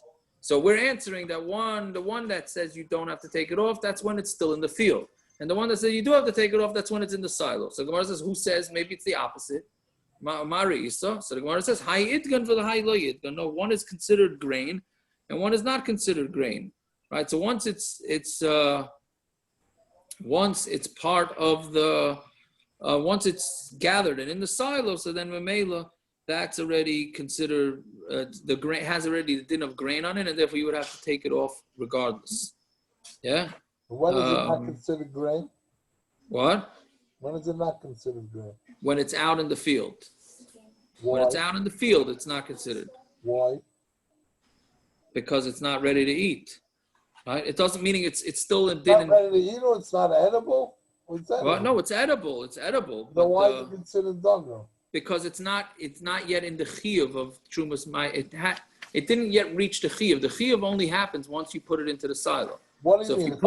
So we're answering that the one that says you don't have to take it off, that's when it's still in the field. And the one that says you do have to take it off, that's when it's in the silo. So Gemara says, who says maybe it's the opposite? Mari Isa. So the Gemara says, Hai Idgan for the Hai Lo Yidgan. No, one is considered grain and one is not considered grain. Right? So once it's part of once it's gathered and in the silo, so then Mamela, that's already considered, the grain has already the din of grain on it, and therefore you would have to take it off regardless. Yeah? What is it not considered grain? What? When is it not considered grain? When it's out in the field. Why? When it's out in the field, it's not considered. Why? Because it's not ready to eat. Right? It doesn't meaning it's still in. Not ready to eat, or it's not edible. It's edible. Well, no, it's edible. It's edible. Then why is it considered dagar? Because it's not yet in the chiyuv of trumas mai. It didn't yet reach the chiyuv. The chiyuv only happens once you put it into the silo. What do you mean?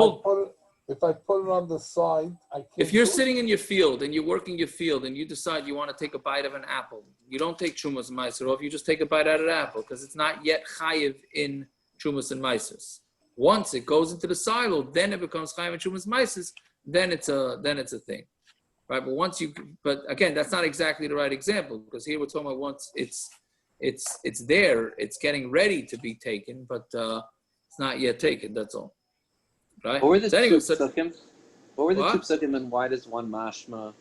If I put it on the side, I can't. If you're sitting in your field and you're working your field and you decide you want to take a bite of an apple, you don't take trumas and meiser off. You just take a bite out of the apple because it's not yet chayiv in trumas and meisers. Once it goes into the silo, then it becomes chayiv in trumas and meisers. Then it's a thing, right? But again, that's not exactly the right example because here we're talking about once it's there, it's getting ready to be taken, but it's not yet taken. That's all, right? What were the two psukim, and why does one mashma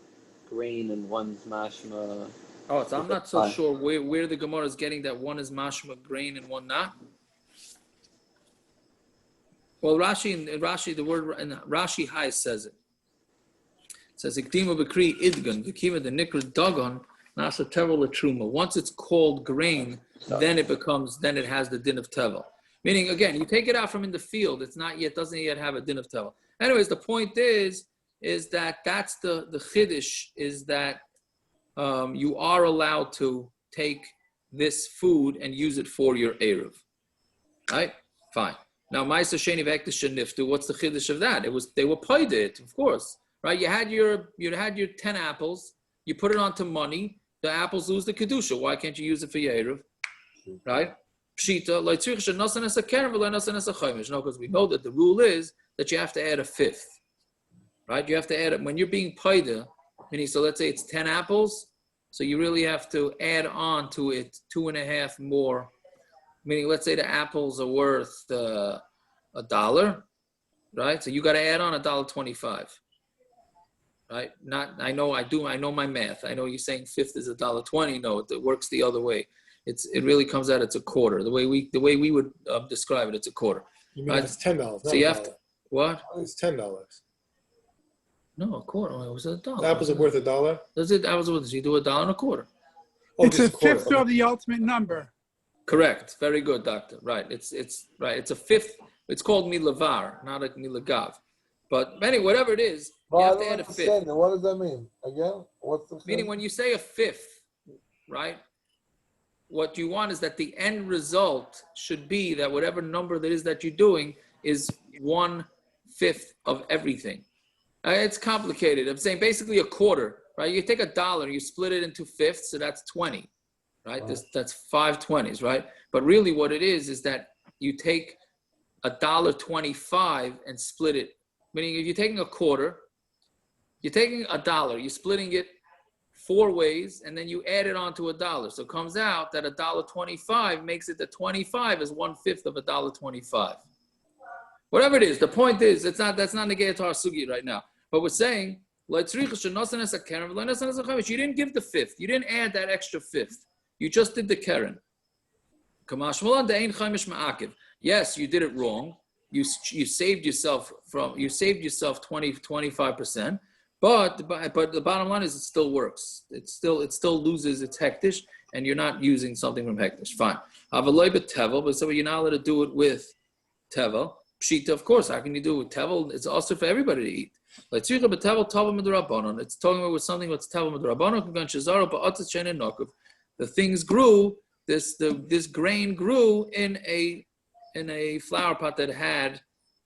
grain and one's mashma? Oh, so I'm not so sure where the Gemara is getting that one is mashma grain and one not. Well, Rashi, the word in Rashi High says it. It says ikdimu b'kri idgan, the kima the nikra dagon nasa tevel truma. Once it's called grain, then it has the din of tevel. Meaning, again, you take it out from in the field. It's doesn't yet have a din of tevel. Anyways, the point is that that's the chiddush is that you are allowed to take this food and use it for your Eruv. Right? Fine. Now, Ma'aser Sheni v'Hektish Niftu. What's the chiddush of that? They were paid it, of course, right? You had your 10 apples. You put it onto money. The apples lose the kedusha. Why can't you use it for your Eruv? Right? Pshita. No, because we know that the rule is that you have to add a fifth. Right? You have to add it when you're being paid. Meaning, so let's say it's 10 apples. So you really have to add on to it 2.5 more. Meaning, let's say the apples are worth $1, right? So you got to add on $1.25, right? I know my math. I know you're saying fifth is $1.20. No, it works the other way. It really comes out. It's a quarter. The way we would describe it, it's a quarter. You mean right? it's $10? So you have to what? It's $10. No, a quarter. It was $1. The apples are worth $1. Does it? Apples are worth? You do $1.25. Oh, it's a fifth of the ultimate number. Correct. Very good, doctor. Right. It's right. It's a fifth. It's called milavar, not a milagav. But anyway, whatever it is, you have to add a fifth. What does that mean? Again, what's the meaning? When you say a fifth, right? What you want is that the end result should be that whatever number that is that you're doing is 1/5 of everything. It's complicated. I'm saying basically a quarter, right? You take $1, you split it into fifths, so that's 20. Right, that's 5 20s, right? But really, what it is that you take $1.25 and split it. Meaning, if you're taking a quarter, you're taking $1, you're splitting it 4 ways, and then you add it on to $1. So it comes out that $1.25 makes it that 25 is 1/5 of $1.25. Whatever it is, the point is that's not negated to our sugi right now. But we're saying you didn't give the fifth, you didn't add that extra fifth. You just did the keren. Yes, you did it wrong. You saved yourself 25%. But the bottom line is it still works. It still loses its hektish, and you're not using something from hektish. Fine. But so you're not allowed to do it with tevel. Pshita, of course. How can you do it with tevel? It's also for everybody to eat. It's talking about with something that's tevel midrabanon. The things grew. This grain grew in a flower pot that had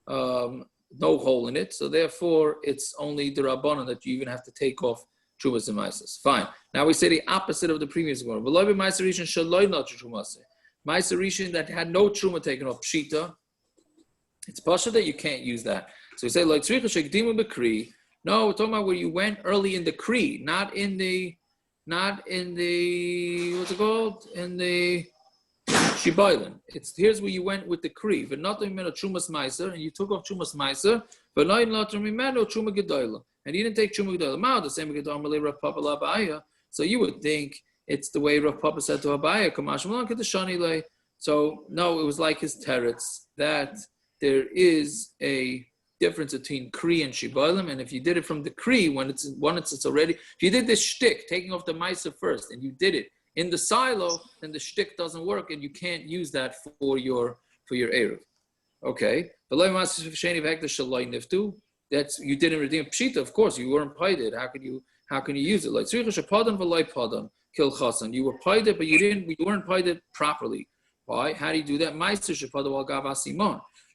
no hole in it. So therefore, it's only the rabbanon that you even have to take off trumas and meises. Fine. Now we say the opposite of the previous one. Meiser rishon that had no truma taken off pshita. It's pasha that you can't use that. So we say like tzricha shekdimu b'kri. No, we're talking about where you went early in the kri, not in the what's it called? In the shibailin. Here's where you went with the kri. But not the trumas meiser, and you took off trumas meiser, but not truma gedola. And you didn't take truma gedola. Mao the same gedol malay Rav Papa labaya. So you would think it's the way Rav Papa said to Abaya, Kamash Malan Kedashani lay. So no, it was like his teretz that there is a difference between Kri and Shibolim, and if you did it from the Kri, when it's already, if you did this shtick, taking off the Maisa first, and you did it in the silo, then the shtick doesn't work, and you can't use that for your Eruv. Okay. That's, you didn't redeem Pshita, of course, you weren't paid it. How can you use it? Like you were paid it, but you weren't paid it properly. Why? How do you do that?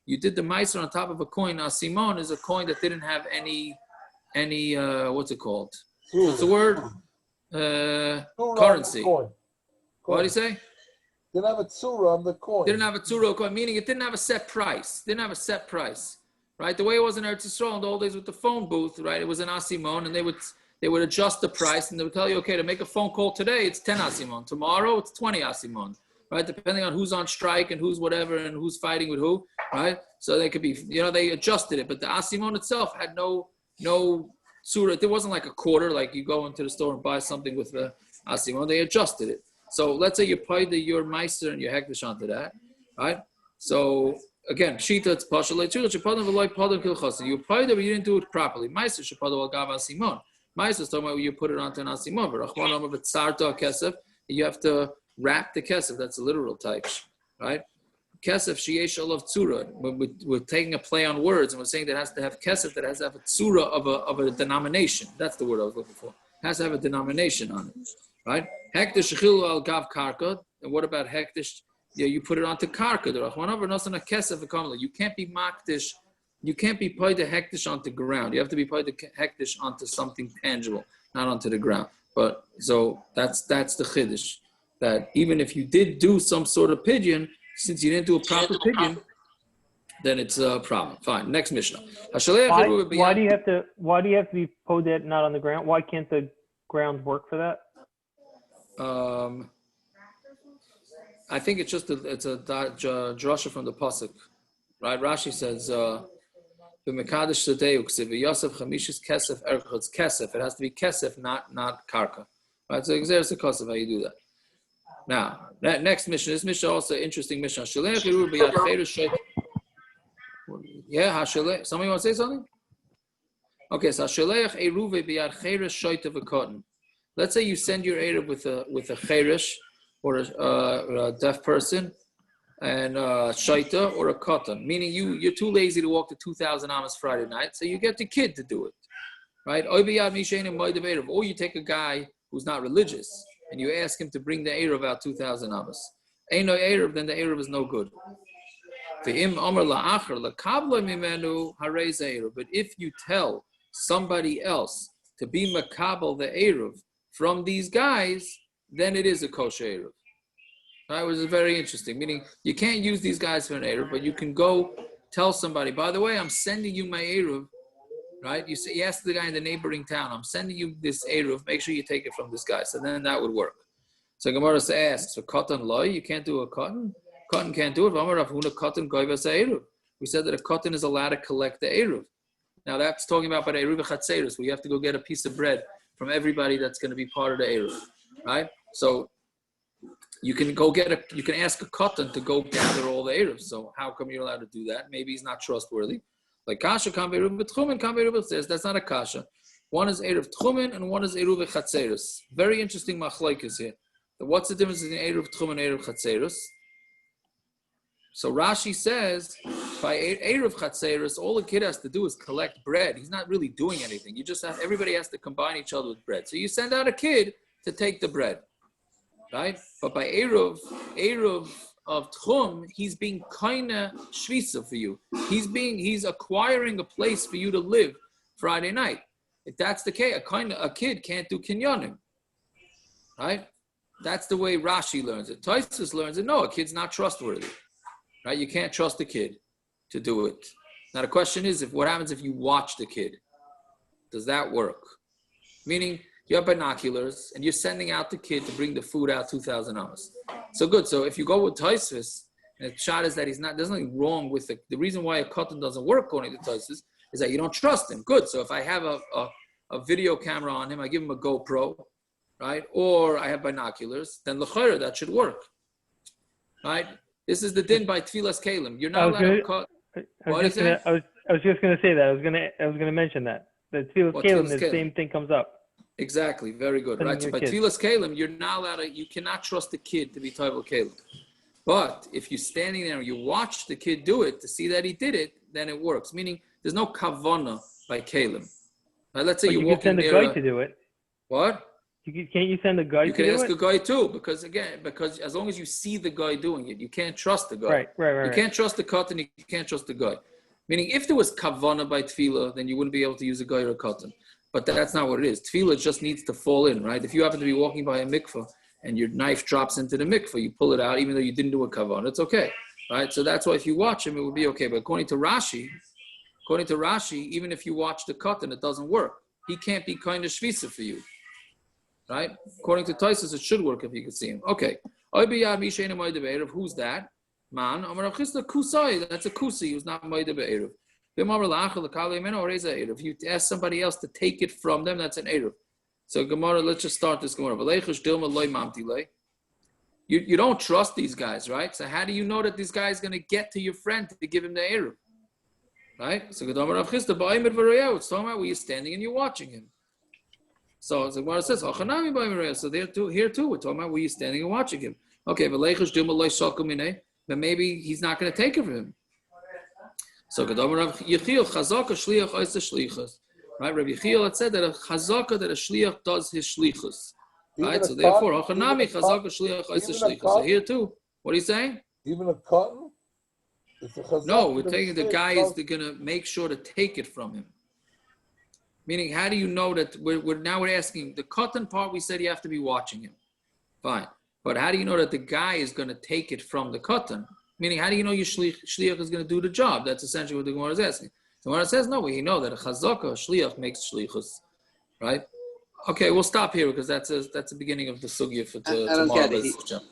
You did the meiser on top of a coin. Now, Simon is a coin that didn't have any what's it called? What's the word? Currency. What do you say? Didn't have a tzura on the coin. Didn't have a tzura coin, meaning it didn't have a set price. Right? The way it was in Eretz Yisrael in the old days with the phone booth, right? It was an asimon, and they would adjust the price, and they would tell you, okay, to make a phone call today, it's 10 asimon. Tomorrow, it's 20 asimon. Right, depending on who's on strike and who's whatever and who's fighting with who, right? So they could be, they adjusted it, but the asimon itself had no surah. It wasn't like a quarter, like you go into the store and buy something with the asimon. They adjusted it. So let's say you paid your meister and your hekdesh onto that, right? So again, shita it's pashal. You paid it, but you didn't do it properly. Meister shepada al gav asimon. Meister is talking about you put it onto an asimon. You have to wrap the kesef, that's a literal type, right? Kesef sheyesh olav tzura. We're taking a play on words, and we're saying that it has to have kesef, that has to have a tzura of a denomination. That's the word I was looking for. It has to have a denomination on it, right? Hekdesh shechilu al gav karka. And what about hekdesh? Yeah, you put it onto karka. You can't be makdish. You can't be paid the hekdesh onto ground. You have to be paid the hekdesh onto something tangible, not onto the ground. But so that's the chiddush. That even if you did do some sort of pidyon, since you didn't do a proper pidyon, then it's a problem. Fine. Next Mishnah. Why do you have to be poded not on the ground? Why can't the ground work for that? I think it's just it's a drasha from the pasuk, right? Rashi says, "B'mekadesh sadeu ksiv Yosef chamishis kesef erchot." It's kesef. It has to be kesef, not karka. Right? So there's a cost of how you do that. Now, that next mission, this mission also interesting mission. Yeah, somebody want to say something? Okay, so let's say you send your Eruv with a cherish or a deaf person and a shaita or a katan, meaning you're too lazy to walk the 2,000 amas Friday night, so you get the kid to do it, right? Or you take a guy who's not religious and you ask him to bring the Eruv out 2,000 amas. Ain't no Eruv, then the Eruv is no good. But if you tell somebody else to be makabel the Eruv from these guys, then it is a kosher Eruv. Right, which is very interesting. Meaning, you can't use these guys for an Eruv, but you can go tell somebody, by the way, I'm sending you my Eruv, right? You ask the guy in the neighboring town, I'm sending you this Eruv, make sure you take it from this guy. So then that would work. So Gemara asks, so cotton loy, you can't do a cotton? Cotton can't do it. We said that a cotton is allowed to collect the Eruv. Now that's talking about by the Eruv chatzeiros, where you have to go get a piece of bread from everybody that's going to be part of the Eruv, right? So you can ask a cotton to go gather all the Eruv. So how come you're allowed to do that? Maybe he's not trustworthy. Like kasha kam Eruv b'tchumen, kam Eruv says that's not a kasha. One is Eruv tchumen and one is Eruv chatzeiros. Very interesting machlokes here. What's the difference between Eruv tchumen and Eruv chatzeiros? So Rashi says, by Eruv chatzeiros, all the kid has to do is collect bread. He's not really doing anything. Everybody has to combine each other with bread. So you send out a kid to take the bread, right? But by Eruv of Tchum, he's being kinda shvisa for you. He's acquiring a place for you to live Friday night. If that's the case, a kid can't do kinyanim, right? That's the way Rashi learns it. Tosfos learns it. No, a kid's not trustworthy. Right? You can't trust the kid to do it. Now the question is, what happens if you watch the kid? Does that work? Meaning you have binoculars and you're sending out the kid to bring the food out 2,000 hours. So good. So if you go with Tosfos, and the shot is that there's nothing wrong with the reason why a cotton doesn't work according to Tosfos is that you don't trust him. Good. So if I have a video camera on him, I give him a GoPro, right? Or I have binoculars, then l'chayra, that should work, right? This is the din by Tfilas Kalim. You're not allowed to cut. I was I was just going to say that. I was going to mention that. The Tfilas Kalim, the same thing comes up. Exactly. Very good. Right. So by Tfilas Kalim, you're not allowed to. You cannot trust the kid to be Tfilas Kalim. But if you're standing there and you watch the kid do it to see that he did it, then it works. Meaning there's no kavana by Kalim. Right, let's say you're walking near. You can send a guy to do it. What? Can't you send a guy to do it? You can ask a guy too, because as long as you see the guy doing it, you can't trust the guy. Right. You can't trust the katan, you can't trust the guy. Meaning, if there was kavana by tefillah, then you wouldn't be able to use a guy or a katan. But that's not what it is. Tefillah just needs to fall in, right? If you happen to be walking by a mikveh and your knife drops into the mikveh, you pull it out, even though you didn't do a kavana, it's okay, right? So that's why if you watch him, it would be okay. But according to Rashi, even if you watch the katan, it doesn't work. He can't be kind of shvisa for you. Right? According to Taisus, it should work if you could see him. Okay. Who's that? Man. Kusi. That's a kusi who's not Moide Be'eruv. If you ask somebody else to take it from them, that's an Eruv. So Gemara, let's just start this Gemara. You don't trust these guys, right? So how do you know that this guy is going to get to your friend to give him the Eruv? Right? So it's talking about where you're standing and you're watching him. So the Gemara says, so here too, we're talking about where you're standing and watching him. Okay, but maybe he's not going to take it from him. So right, Rabbi Yechiel had said that a chazaka, that a shliach does his shlichus. Right, so therefore, so here too, what are you saying? Even a cotton? No, we're taking the guy is going to make sure to take it from him. Meaning, how do you know that we're asking the cotton part? We said you have to be watching him, fine. But how do you know that the guy is going to take it from the cotton? Meaning, how do you know your shliach is going to do the job? That's essentially what the Gemara is asking. The Gemara says, no, we know that a chazaka, a shliach makes shlichus, right? Okay, we'll stop here because that's the beginning of the sugya for tomorrow.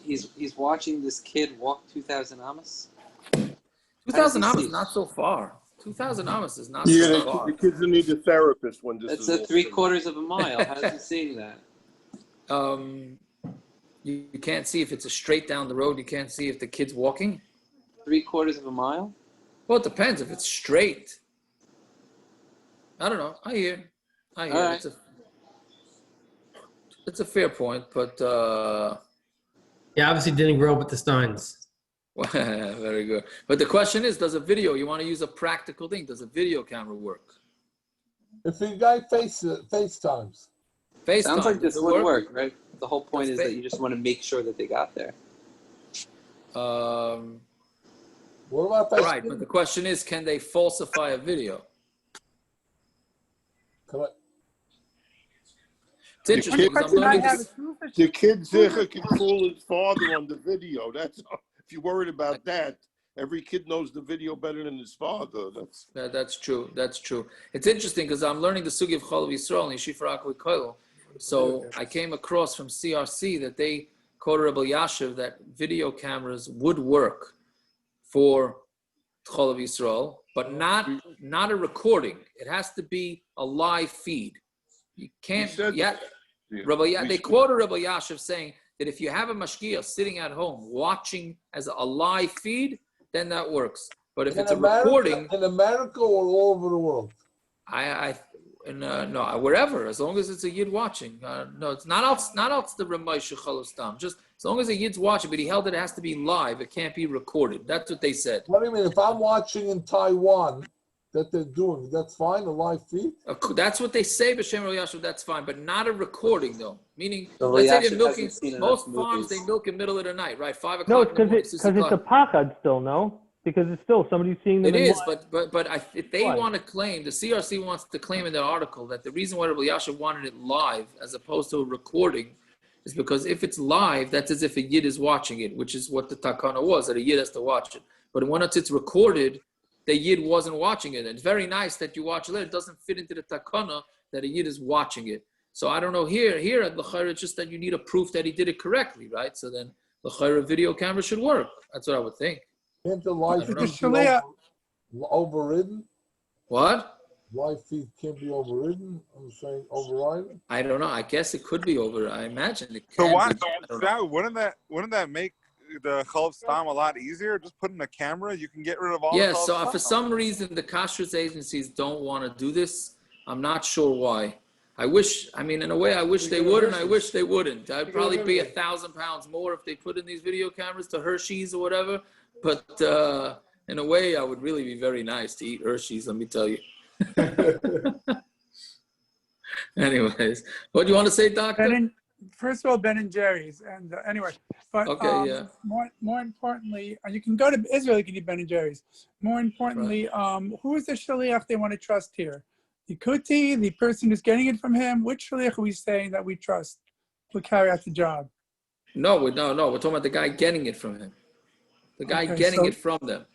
He's watching this kid walk 2,000 amas. 2,000 amas is not so far. 2,000 amas is not so far. The kids need a therapist when this is. That's 3/4 of a mile. How is he seeing that? You can't see if it's a straight down the road. You can't see if the kid's walking. 3/4 of a mile? Well, it depends. If it's straight, I don't know. I hear. Right. It's a fair point, but he obviously didn't grow up with the Steins. Very good. But the question is, does a video? You want to use a practical thing? Does a video camera work? If the guy FaceTimes. Sounds like this would work, right? The whole point is that you just want to make sure that they got there. What about that? Right, but the question is, can they falsify a video? It's interesting. The kid Zicha can fool his father on the video. That's if you're worried about that. Every kid knows the video better than his father. That's true. That's true. It's interesting because I'm learning the sugi of Chalav Yisrael and Yeshifa Rakui Koilo. So I came across from CRC that they quoted Rabbi Yashiv that video cameras would work for Chalav Yisrael, but not a recording. It has to be a live feed. You can't. They quoted Rabbi Yashiv saying that if you have a mashgiach sitting at home watching as a live feed, then that works. But if it's a recording in America or all over the world, no, wherever, as long as it's a yid watching. No, it's not out the Ramay Shechalostam. Just as long as a yid's watching, but he held it has to be live. It can't be recorded. That's what they said. What do you mean? If I'm watching in Taiwan, that they're doing, that's fine, a live feed? That's what they say, B'Shem Rabbi Yashiv, that's fine, but not a recording, though. Meaning, let's say they're milking, most farms, they milk in the middle of the night, right? 5 o'clock No, in the morning, because it's a pachad still, no? Because it's still somebody seeing them. It is, but if they want to claim, the CRC wants to claim in their article that the reason why Rabbi Yashiv wanted it live as opposed to a recording is because if it's live, that's as if a yid is watching it, which is what the takana was, that a yid has to watch it. But once it's recorded, the yid wasn't watching it. And it's very nice that you watch it later. It doesn't fit into the takana that a yid is watching it. So I don't know, here at L'chaira, it's just that you need a proof that he did it correctly, right? So then L'chaira video camera should work. That's what I would think. Can't the live feed be overridden? What? Live feed can't be overridden? I'm saying overridden? I don't know. I guess it could be over. I imagine it can. So wouldn't that make the Chalav Stam a lot easier? Just put in a camera, you can get rid of all Yes, the so Chalav for Stam. some reason the kashrus agencies don't want to do this. I'm not sure why. In a way, I wish they would, and I wish they wouldn't. I'd probably pay 1,000 pounds more if they put in these video cameras to Hershey's or whatever. But in a way, I would really be very nice to eat Hershey's, let me tell you. Anyways, what do you want to say, Doctor? First of all, Ben and Jerry's, and anyway, but okay, yeah. More importantly, you can go to Israel, you can eat Ben and Jerry's. More importantly, who is the shaliach they want to trust here? The kuti, the person who's getting it from him. Which shaliach are we saying that we trust will carry out the job? No. We're talking about the guy getting it from him. The guy getting it from them.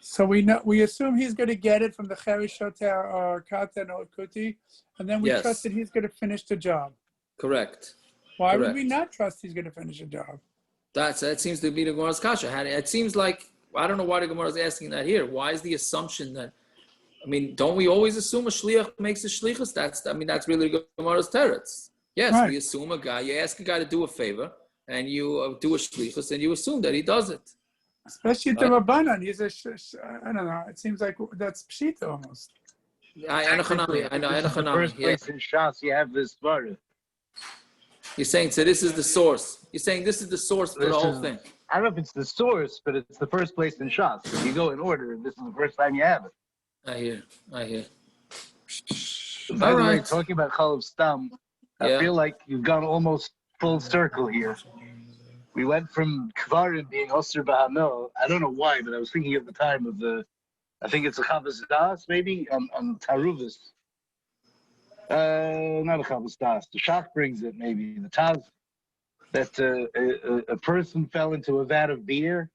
So we assume he's going to get it from the cherish shoter or katan or kuti, and then we trust that he's going to finish the job. Correct. Why would we not trust he's going to finish a job? That seems to be the Gemara's kasha. It seems like, I don't know why the Gemara is asking that here. Why is the assumption that, don't we always assume a shliach makes a shlichus? That's really the Gemara's teretz. Yes, we assume you ask a guy to do a favor, and you do a shlichus, and you assume that he does it. Especially the Rabbanan, I don't know, it seems like that's pshita almost. I know. The first place in Shas, you have this Svarah. You're saying, so this is the source. You're saying this is the source for the whole thing. I don't know if it's the source, but it's the first place in Shas. If you go in order, this is the first time you have it. I hear. By the way, talking about Chalav Stam, I feel like you've gone almost full circle here. We went from Kvarim being Osir B'Hamel. I don't know why, but I was thinking at the time of I think it's a Chavas Das, maybe, on Taruvis. Not a Chavas Das. The Shach brings it, maybe. The Taz, that a person fell into a vat of beer.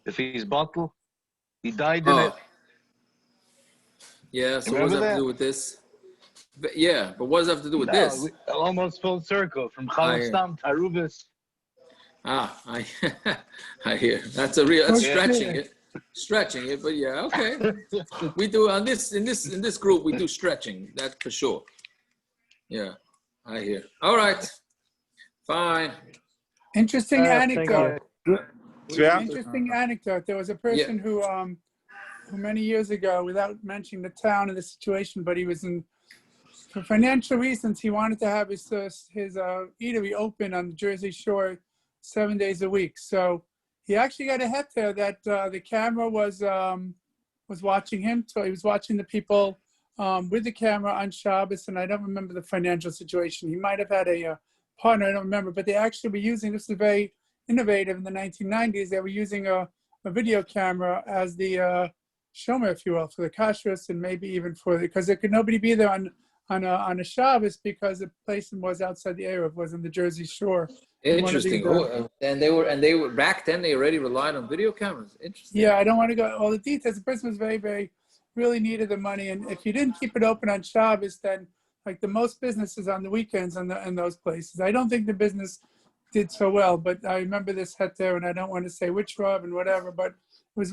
If he's bottled, he died in it. Yeah, so what does that have to do with this? But what does that have to do with this? Almost full circle, from Chalav Stam, Taruvis. I hear. That's stretching it, but yeah, okay. We do in this group we do stretching, that's for sure. Yeah, I hear. All right, fine. Interesting anecdote. Interesting anecdote. There was a person who many years ago, without mentioning the town and the situation, but he was for financial reasons, he wanted to have his eatery open on the Jersey Shore 7 days a week. So he actually got a heter that the camera was watching him. So he was watching the people with the camera on Shabbos, and I don't remember the financial situation. He might have had a partner, I don't remember, but they actually were using, this was very innovative in the 1990s, they were using a video camera as the shomer, if you will, for the kashrus, and maybe even because there could nobody be there on a Shabbos because the place was outside the Eruv, was on the Jersey Shore. Interesting. And they were back then. They already relied on video cameras. Interesting. Yeah, I don't want to go all the details. The person was very, very, really needed the money, and if you didn't keep it open on Shabbos, then like the most businesses on the weekends in those places. I don't think the business did so well, but I remember this heter, and I don't want to say which Rav and whatever, but I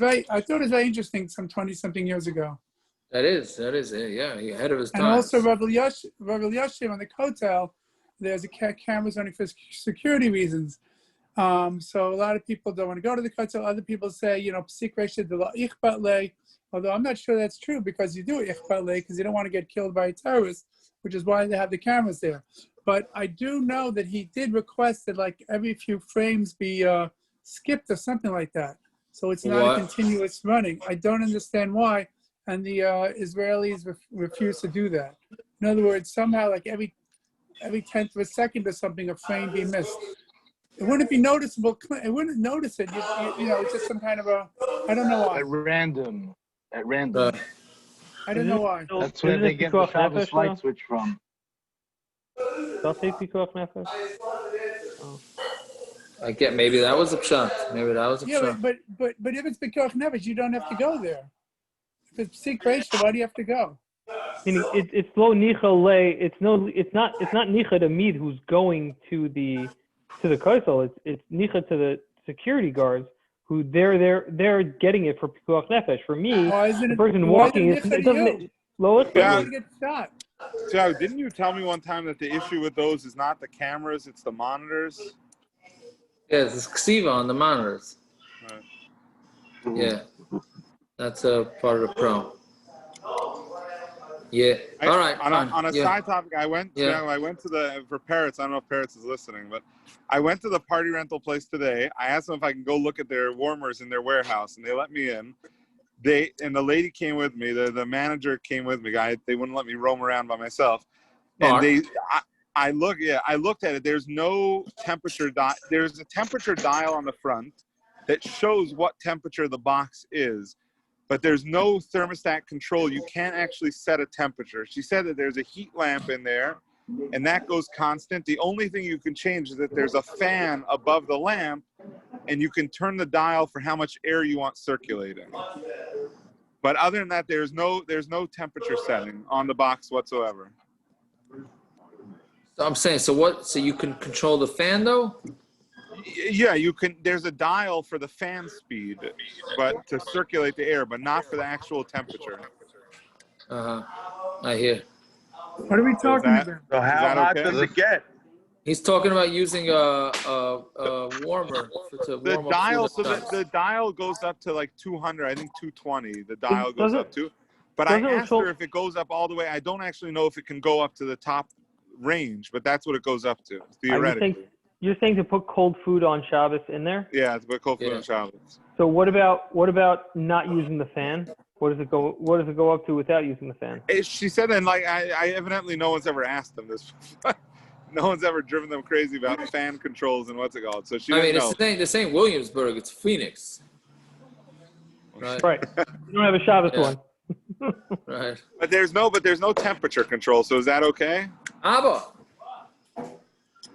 thought it was very interesting some 20-something years ago. That is, yeah, ahead of his time. And also Rav Elyashiv on the Kotel, there's cameras only for security reasons. So a lot of people don't want to go to the Kotel. Other people say, psik reisha de la ichbat le, although I'm not sure that's true because you do ichbat le because you don't want to get killed by a terrorist, which is why they have the cameras there. But I do know that he did request that like every few frames be skipped or something like that. So it's not a continuous running. I don't understand why. And the Israelis refuse to do that. In other words, somehow like every 10th of a second or something, a frame be missed. It wouldn't be noticeable. It wouldn't notice it. It's just some kind of I don't know why. At random. I don't know why. That's where they get the Shabbos light switch from. I get maybe that was a pshat. Yeah, but if it's Pekuach Nefesh, you don't have to go there. If it's Psik Reisha, why do you have to go? Meaning it's lo nicha le. It's not nicha to Mid who's going to the kosel. It's nicha to the security guards who they're getting it for Pekuach Nefesh. For me, the person walking it doesn't. Get shot. Joe, didn't you tell me one time that the issue with those is not the cameras, it's the monitors? Yeah, it's ksiva on the monitors. Right. Yeah, that's a part of the pro. Yeah. All right. On a yeah. side topic, I went to the for Parrots. I don't know if Parrots is listening, but I went to the party rental place today. I asked them if I can go look at their warmers in their warehouse, and they let me in. The lady came with me. The manager came with me. They wouldn't let me roam around by myself. And I looked at it. There's no temperature dial. There's a temperature dial on the front that shows what temperature the box is, but there's no thermostat control. You can't actually set a temperature. She said that there's a heat lamp in there, and that goes constant. The only thing you can change is that there's a fan above the lamp, and you can turn the dial for how much air you want circulating. But other than that, there's no temperature setting on the box whatsoever. So I'm saying, so you can control the fan though? Yeah, you can. There's a dial for the fan speed, but to circulate the air, but not for the actual temperature. I hear. What are we talking about? So how hot does it get? He's talking about using a warmer to The warm dial, up so the dial goes up to like 200, I think 220. The dial goes up to. But I asked her if it goes up all the way. I don't actually know if it can go up to the top range, but that's what it goes up to theoretically. You're saying to put cold food on Shabbos in there? Yeah, to put cold food on Shabbos. So what about not using the fan? What does it go up to without using the fan? She said, and like I evidently no one's ever asked them this. No one's ever driven them crazy about fan controls and what's it called. So she didn't know. This ain't Williamsburg, it's Phoenix. Right. You don't have a Shabbos one. Right. But there's no temperature control. So is that okay? Abba.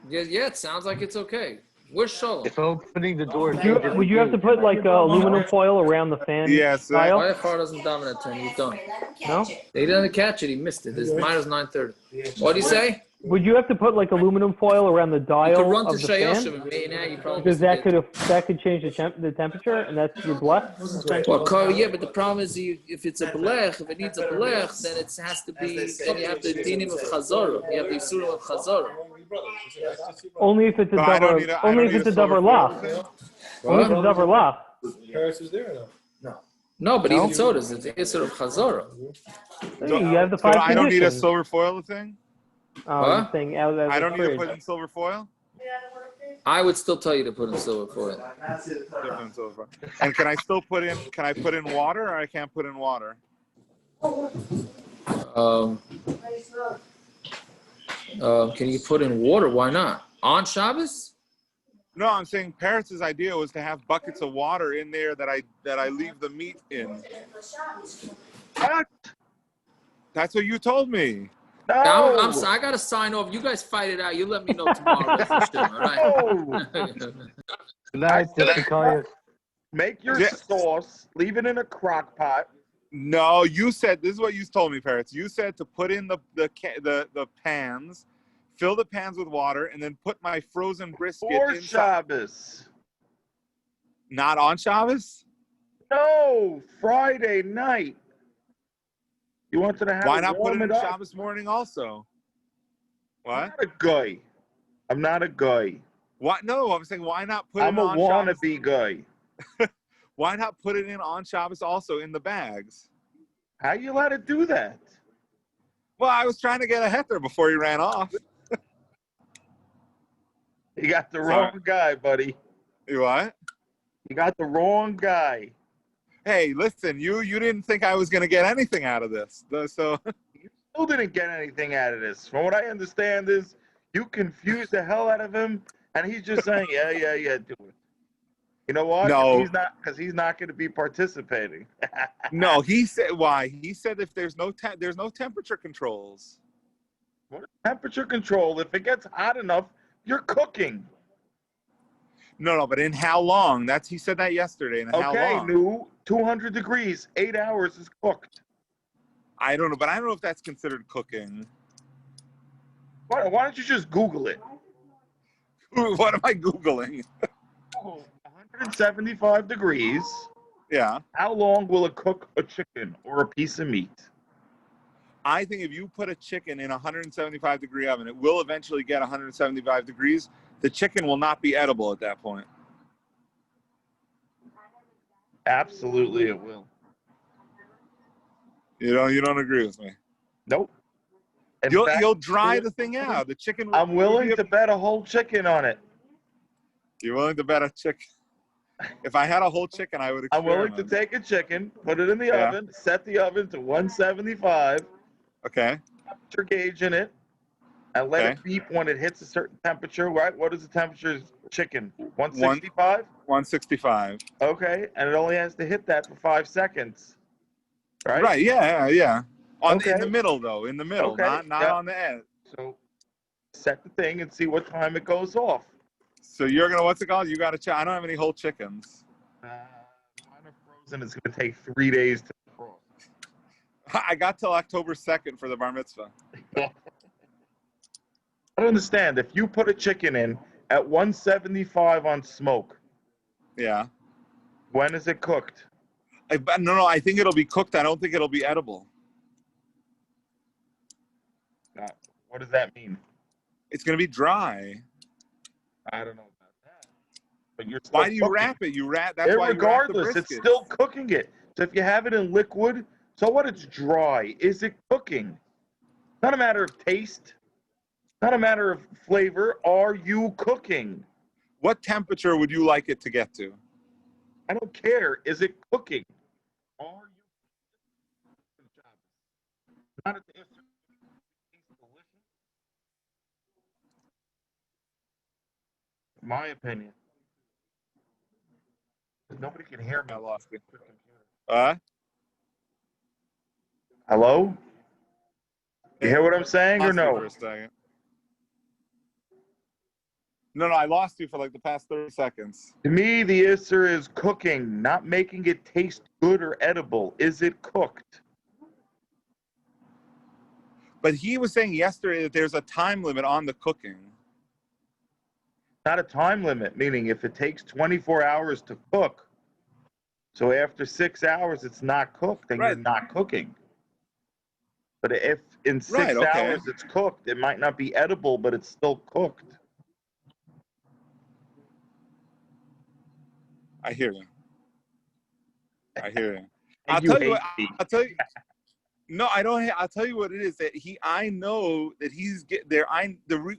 Yeah, it sounds like it's okay. We're sure. If opening the door, would you have to put like aluminum foil around the fan? Yes. Why far doesn't dominate 10? He's done. No? They didn't catch it. He missed it. It's minus 9:30. What do you say? Would you have to put like aluminum foil around the dial You could run of to the fan? Because that could change the temperature, and that's your blech. Well, yeah, but the problem is if it's a blech, if it needs a blech, then it has to be. Then you have the dinim of chazara. You have the isurim of chazara. Only if it's a davar. Only if it's a davar lach. Only if it's a davar lach. Paris is there or no? No, but even so, there's the isur of chazara. You have the five I don't need a conditions. silver foil thing. I'm saying I don't need to put in silver foil. I would still tell you to put in silver foil. And can I still put in? Can I put in water, or I can't put in water? Can you put in water? Why not? On Shabbos? No, I'm saying Parrots' idea was to have buckets of water in there that I leave the meat in. What? That's what you told me. No. I'm sorry. I gotta sign off. You guys fight it out. You let me know tomorrow. All right. Make your sauce. Leave it in a crock pot. No, you said this is what you told me, Parrots. You said to put in the pans, fill the pans with water, and then put my frozen brisket For inside. Shabbos. Not on Shabbos? No, Friday night. You wanted to have Why not put it in Shabbos morning also? What? I'm not a guy. What? No, I'm saying why not put it on Shabbos? I'm a wannabe guy. Why not put it in on Shabbos also in the bags? How you allowed to do that? Well, I was trying to get a heter before he ran off. You got the wrong guy, buddy. You what? You got the wrong guy. Hey, listen, you didn't think I was going to get anything out of this. So you still didn't get anything out of this. From what I understand is you confused the hell out of him, and he's just saying, yeah, do it. You know what? No. He's not going to be participating. No, he said why? He said if there's no temperature controls. What temperature control? If it gets hot enough, you're cooking. No, but in how long? He said that yesterday. And how long? New 200 degrees, 8 hours is cooked. I don't know, but I don't know if that's considered cooking. Why don't you just Google it? What am I Googling? 175 degrees. Yeah. How long will it cook a chicken or a piece of meat? I think if you put a chicken in a 175-degree oven, it will eventually get 175 degrees. The chicken will not be edible at that point. Absolutely, it will. You don't agree with me? Nope. You'll dry the thing out. The chicken. I'm willing to bet a whole chicken on it. You're willing to bet a chicken? If I had a whole chicken, I would I'm experiment. willing to take a chicken, put it in the oven, set the oven to 175. Okay. Temperature gauge in it, and let it beep when it hits a certain temperature. Right? What is the temperature of chicken? 165. 165. Okay, and it only has to hit that for 5 seconds. Right? Right. Yeah. In the middle, though. In the middle, not on the end. So set the thing and see what time it goes off. So you're gonna, what's it called? You got to. I don't have any whole chickens. Mine are frozen. It's gonna take 3 days to frost. I got till October 2nd for the bar mitzvah. I don't understand. If you put a chicken in at 175 on smoke, yeah, when is it cooked? No. I think it'll be cooked. I don't think it'll be edible. What does that mean? It's gonna be dry. I don't know about that. But you're still why do you cooking. wrap it? You wrap. That's why you wrap the regardless, it's brisket. still cooking it. So if you have it in liquid, so what? It's dry. Is it cooking? Not a matter of taste. Not a matter of flavor. Are you cooking? What temperature would you like it to get to? I don't care. Is it cooking? Are you? Not at the my opinion. Nobody can hear me. I lost it. Hello? You hear what I'm saying or no? For a second. No, I lost you for like the past 30 seconds. To me, the issue is cooking, not making it taste good or edible. Is it cooked? But he was saying yesterday that there's a time limit on the cooking. Not a time limit, meaning if it takes 24 hours to cook, so after 6 hours it's not cooked, then you're not cooking. But if in 6 hours it's cooked, it might not be edible, but it's still cooked. I hear you. I'll tell you. No, I don't. I'll tell you what it is that I know that he's there.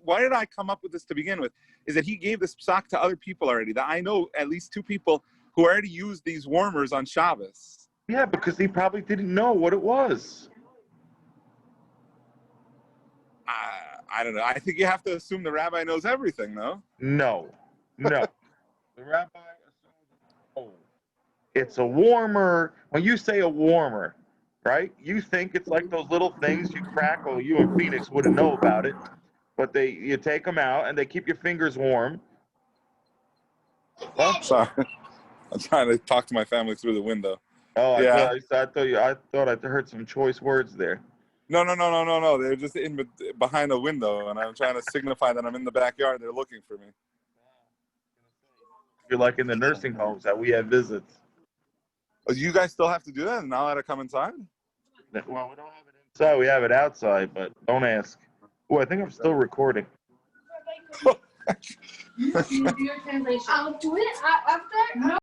Why did I come up with this to begin with? Is that he gave this psak to other people already. That I know at least 2 people who already used these warmers on Shabbos. Yeah, because he probably didn't know what it was. I don't know. I think you have to assume the rabbi knows everything, though. No. The rabbi assumes it's a warmer. When you say a warmer, right? You think it's like those little things you crack. Well, you in Phoenix wouldn't know about it, but you take them out and they keep your fingers warm. Huh? Sorry, I'm trying to talk to my family through the window. Oh, I thought I heard some choice words there. No. They're just behind a window, and I'm trying to signify that I'm in the backyard. They're looking for me. You're like in the nursing homes that we have visits. Oh, you guys still have to do that and not let it come inside? Well, we don't have it inside. We have it outside, but don't ask. Oh, I think I'm still recording. I'll do it after.